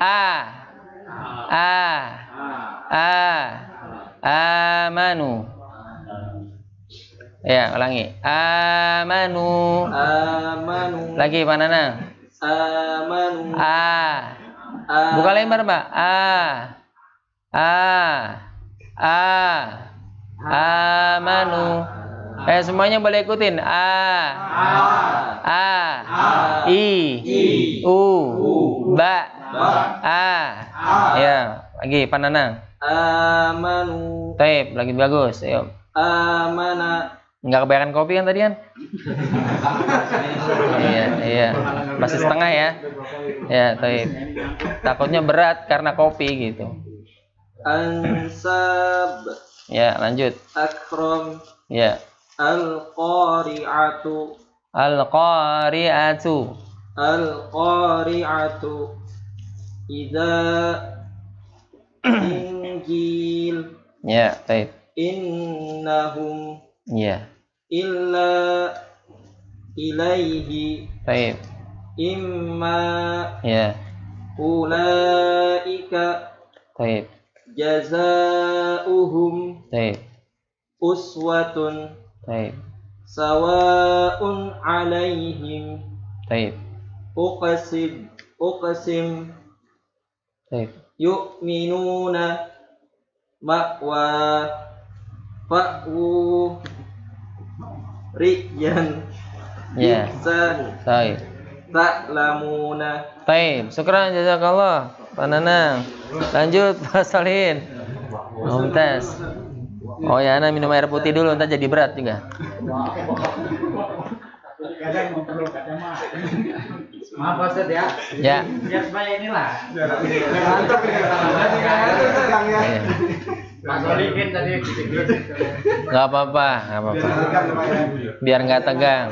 amanu. Ya, ulangi. Amanu. Lagi Pak Nanang. Amanu. Buka lembar, Mbak. Amanu. Semuanya boleh ikutin. I, U, Ba. Ya, lagi Pak Nanang. Amanu. Taib, lagi bagus. Ayo. Amana. Enggak kebanyakan kopi kan tadi kan? Iya. Masih setengah ya. Ya, taib. Takutnya berat karena kopi gitu. Ansab. Ya, lanjut. Akram. Ya. Al-qari'atu. Al-qari'atu. Al-qari'atu. Idza Injil. Ya, taib. Innahum. Ya. Illa ilaihi. Taib. Imma. Ya. Ulaika. Taib. Jazaohum. Taib. Uswatun. Taib. Sawa'un alaihim. Taib. Uqsim. Taib. Yu'minuna. Ma'wa. Fa'u. Riyan. Ya. Bisa. Taib. Ta'lamuna. Taib. Syukran jazakallah Pak Nanang. Lanjut Pak Salihin. Mumtaz. Oh ya, Ana minum air putih dulu, ntar jadi berat juga. Kadang ngobrol, kadang mah. Maaf Pak Ustadz ya. Ya. Biar supaya inilah. Mantap ya. Pak Solihin tadi Gak apa-apa. Biar nggak tegang.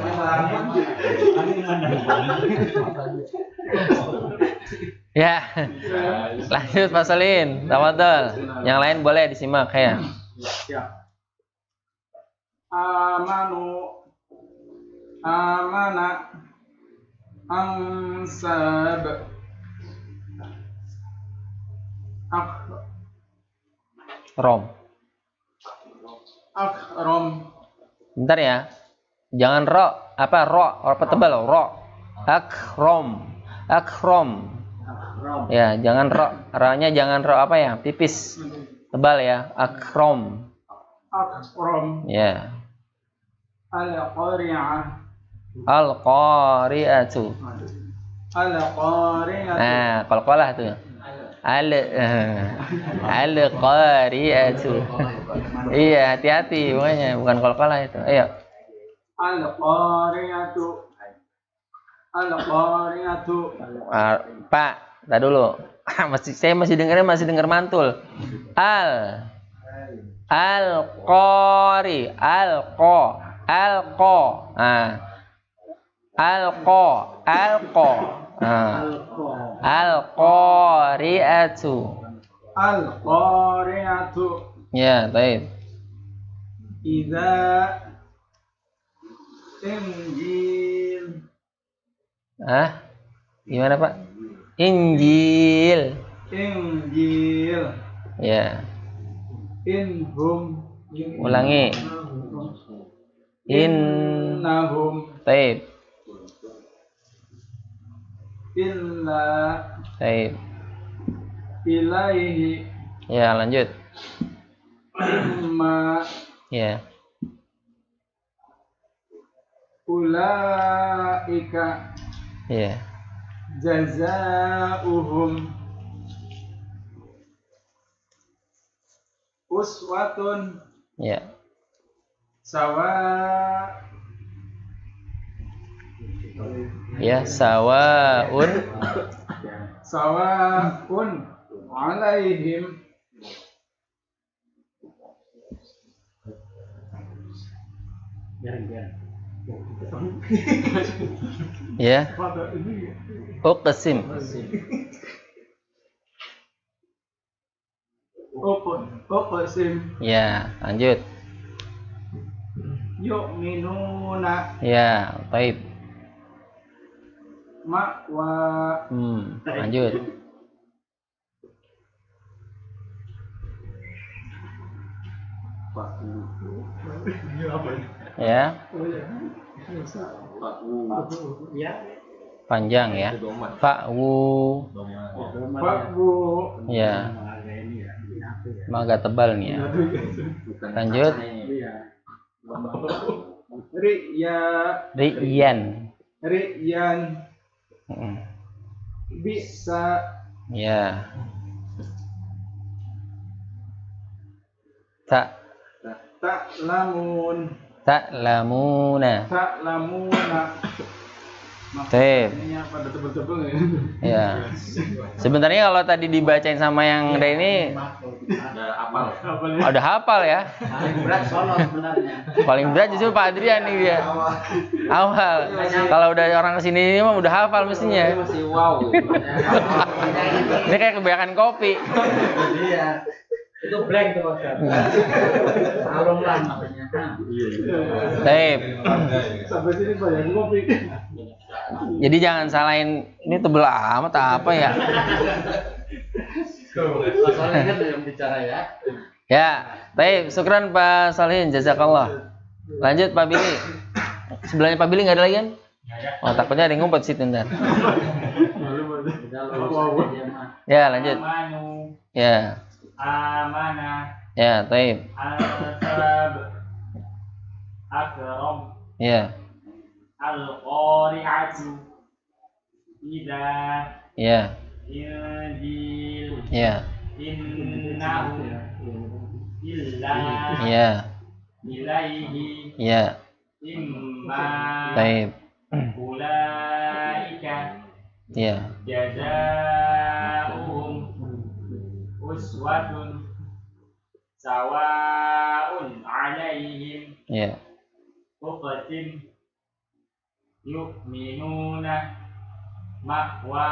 Ya. Lanjut Pak Salihin. Tafadhol. Yang lain boleh disimak ya. Amanu. Amana. Ansab. Rom. Akram. Bentar ya. Jangan ro, apa tebal ro. Akrom. Akrom. Ya, jangan ro. Ra-nya jangan ro apa ya? Tipis. Tebal ya. Akrom. Akram. Ya. Al-Qari'ah. Al-qari'atu. Al-Qari'ah. Nah, qalqalah tuh. Al-qari'atu. Iya, hati-hati pokoknya, bukan qalqalah itu. Ayo. Al-Qari'atu. Al-Qari'atu. Pak, tar dulu. Saya masih dengar mantul. Al-qari, al-qa. Nah. Al-qa. Nah. Al-qari'atu. Al-Qari'atu. Ya, baik. Idza Injil. Gimana, Pak? Injil. Injil. Ya. Inhum. Ulangi. Innahum. Baik. Illa. Baik. Ilaihi. Ya, lanjut. Imma. Ya. Ulaika. Ya. Jazaa'uhum uswatun. Ya. Sawa. Ya, sawaun. Sawaun alaihim. Ya. Uqsim. Uqsim. Ya, lanjut. Yu'minuna. Ya, baik. Ma'wa. Lanjut. Ya. Panjang ya. Fa'wu. Fa'wu. Ya. Agak tebal nih ya. Lanjut. Ri'yan. Bisa. Ya. Ta'lamuna. Maksudnya pada tebel-tebel ya. Sebenarnya kalau tadi dibacain sama yang ini udah hafal ya. Paling berat justru Pak Adrian nih dia. Awal. Kalau udah orang kesini mah udah hafal mestinya. Masih wow. Ini kayak kebanyakan kopi. Iya. Itu blank tuh Mas. Alung lah namanya. Tape. Sampai sini banyak kopi. Jadi jangan salahin ini tebel amat apa ya. Soalnya kan yang bicara ya. Ya, baik, syukran Pak Salihin, jazakallah. Lanjut Pak Billy. Sebelahnya Pak Billy nggak ada lagi kan? Oh, takutnya ada yang ngumpet situ ntar. Ya, lanjut. Ya. Amanah. Ya, baik. Al-sab. Akram. Ya. Al-qari'atu. Idza. Ya. Injil. Ya. Innahu. Illa. Ya. Ilaihi. Ya. Imma. Baik. Ulaika. Ya. Jazaa'uhum uswatun sawaun alaihim. Ya. Uqtim yu'minuna ma'wa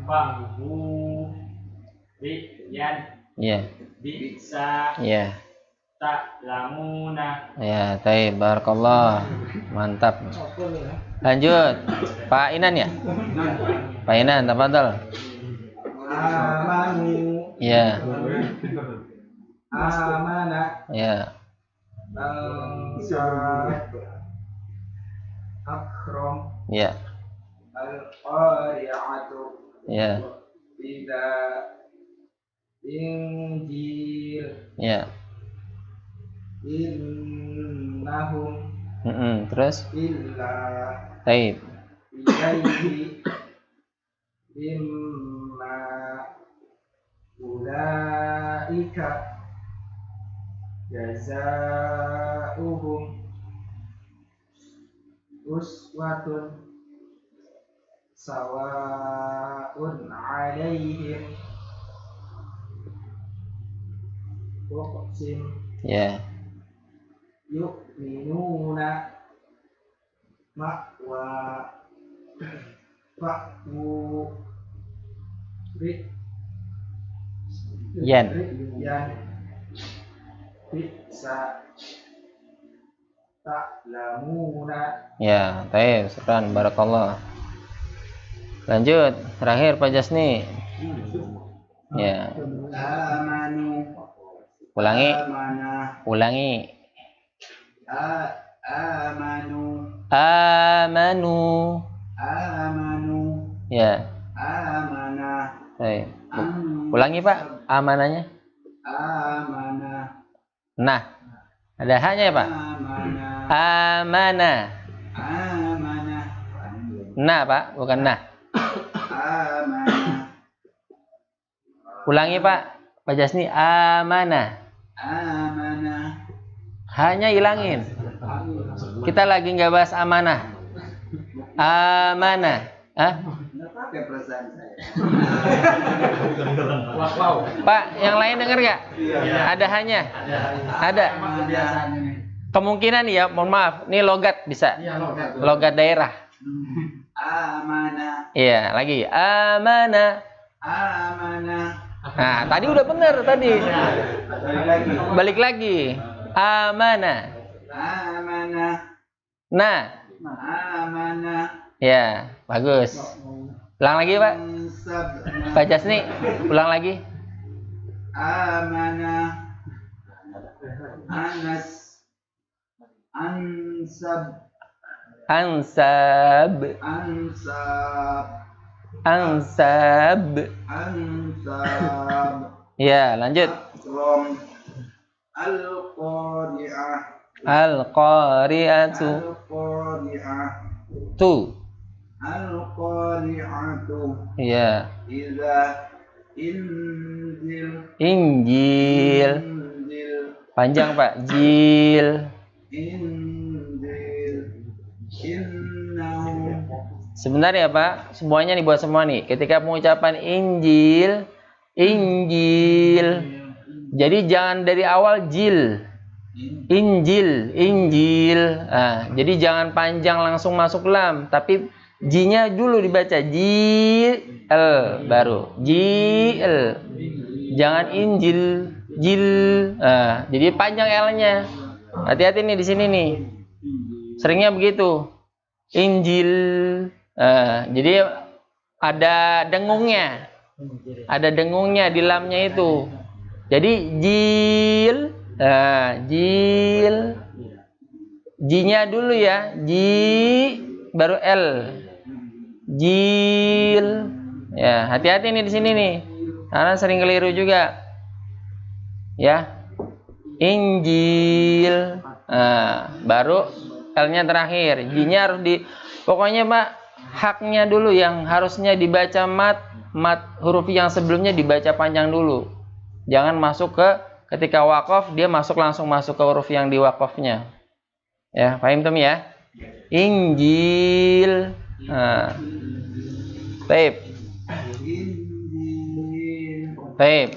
fahwu ri'yan Ya. bisa Ya. ta'lamuna. Ya, taib, barakallah. Mantap. Lanjut. Pak Inan ya? Pak Inan, tafadhol. Amanu. Ya, Amana. ya, Akram. ya, Al-Qari'atu. ya, Ida. Injil. ya. Innahum. Terus? Illa. Taib. Ilaihi. Imma. Ulaika. Jazauhum. Uswatun. Sawa'un alaihim. Uqsim. Ya, Yu'minuna. Ma'wa. Fa'wu. Rik. yan. Yan. Bisa. Ta'lamuna. Ya, taib. Syukran, barakallah. Lanjut, terakhir Pak Jasni. Ya, Amanu. ulangi, Amana. ulangi. Amanu. Amanu. Amanu. Ya, Amana. taib. Ulangi Pak, amanahnya. Amana. Nah, ada haknya ya Pak? Amana. Amanah. Amana. Nah Pak, bukan nah. Amana. Ulangi Pak, Pak Jasni, amanah. Amana. Hanya hilangin. Kita lagi nggak bahas amanah. Amanah. Hah? Nggak pakai perasaan saya. Pak, yang lain denger nggak? Ada hanya? Ada. Kemungkinan ya, mohon maaf, ini logat bisa. Logat daerah. Amana. Iya, lagi. Amanah. Amana. Nah, tadi udah bener tadi. Balik lagi. Amanah. Amana. Nah, Amana. ya, bagus. Ulang lagi, Pak. Ansabna. Pak Jasni, ulang lagi. Amana. Anas. Ansab. Ansab. Ansab. Ansab. Ansab. Ya, lanjut. Akram. Al-Qari'ah. Al-Qari'atu. Al-Qari'ah. Tu. Al-Qari'atu. Ya. Iza. Injil. Injil. Injil. Panjang, Pak. Jil. Injil. Innahu. Sebenarnya Pak, semuanya dibuat semua nih. Ketika pengucapan Injil, Injil. Jadi jangan dari awal jil. Injil, Injil. Nah, jadi jangan panjang langsung masuk lam, tapi J-nya dulu dibaca jil baru jil. Jangan Injil, jil. Nah, jadi panjang L-nya. Hati-hati nih di sini nih. Seringnya begitu. Injil. Jadi ada dengungnya. Ada dengungnya di lamnya itu. Jadi jil. Jil. J-nya dulu ya. J baru L. Jil. Ya, hati-hati nih di sini nih. Karena sering keliru juga. Ya. Injil. Baru L-nya terakhir. J-nya harus pokoknya Pak, haknya dulu yang harusnya dibaca mat huruf yang sebelumnya dibaca panjang dulu. Jangan masuk ketika waqaf dia langsung masuk ke huruf yang di waqafnya. Ya, paham tuh ya? Injil. Baik. Injil. Baik.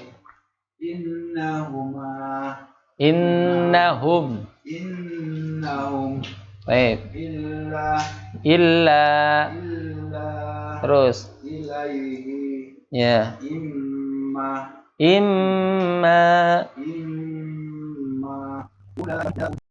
Innahuma. Innahum. Innahum. Baik. Illa. Illa. Terus. Ilaihi. Ya. Imma. Imma. Imma. dalam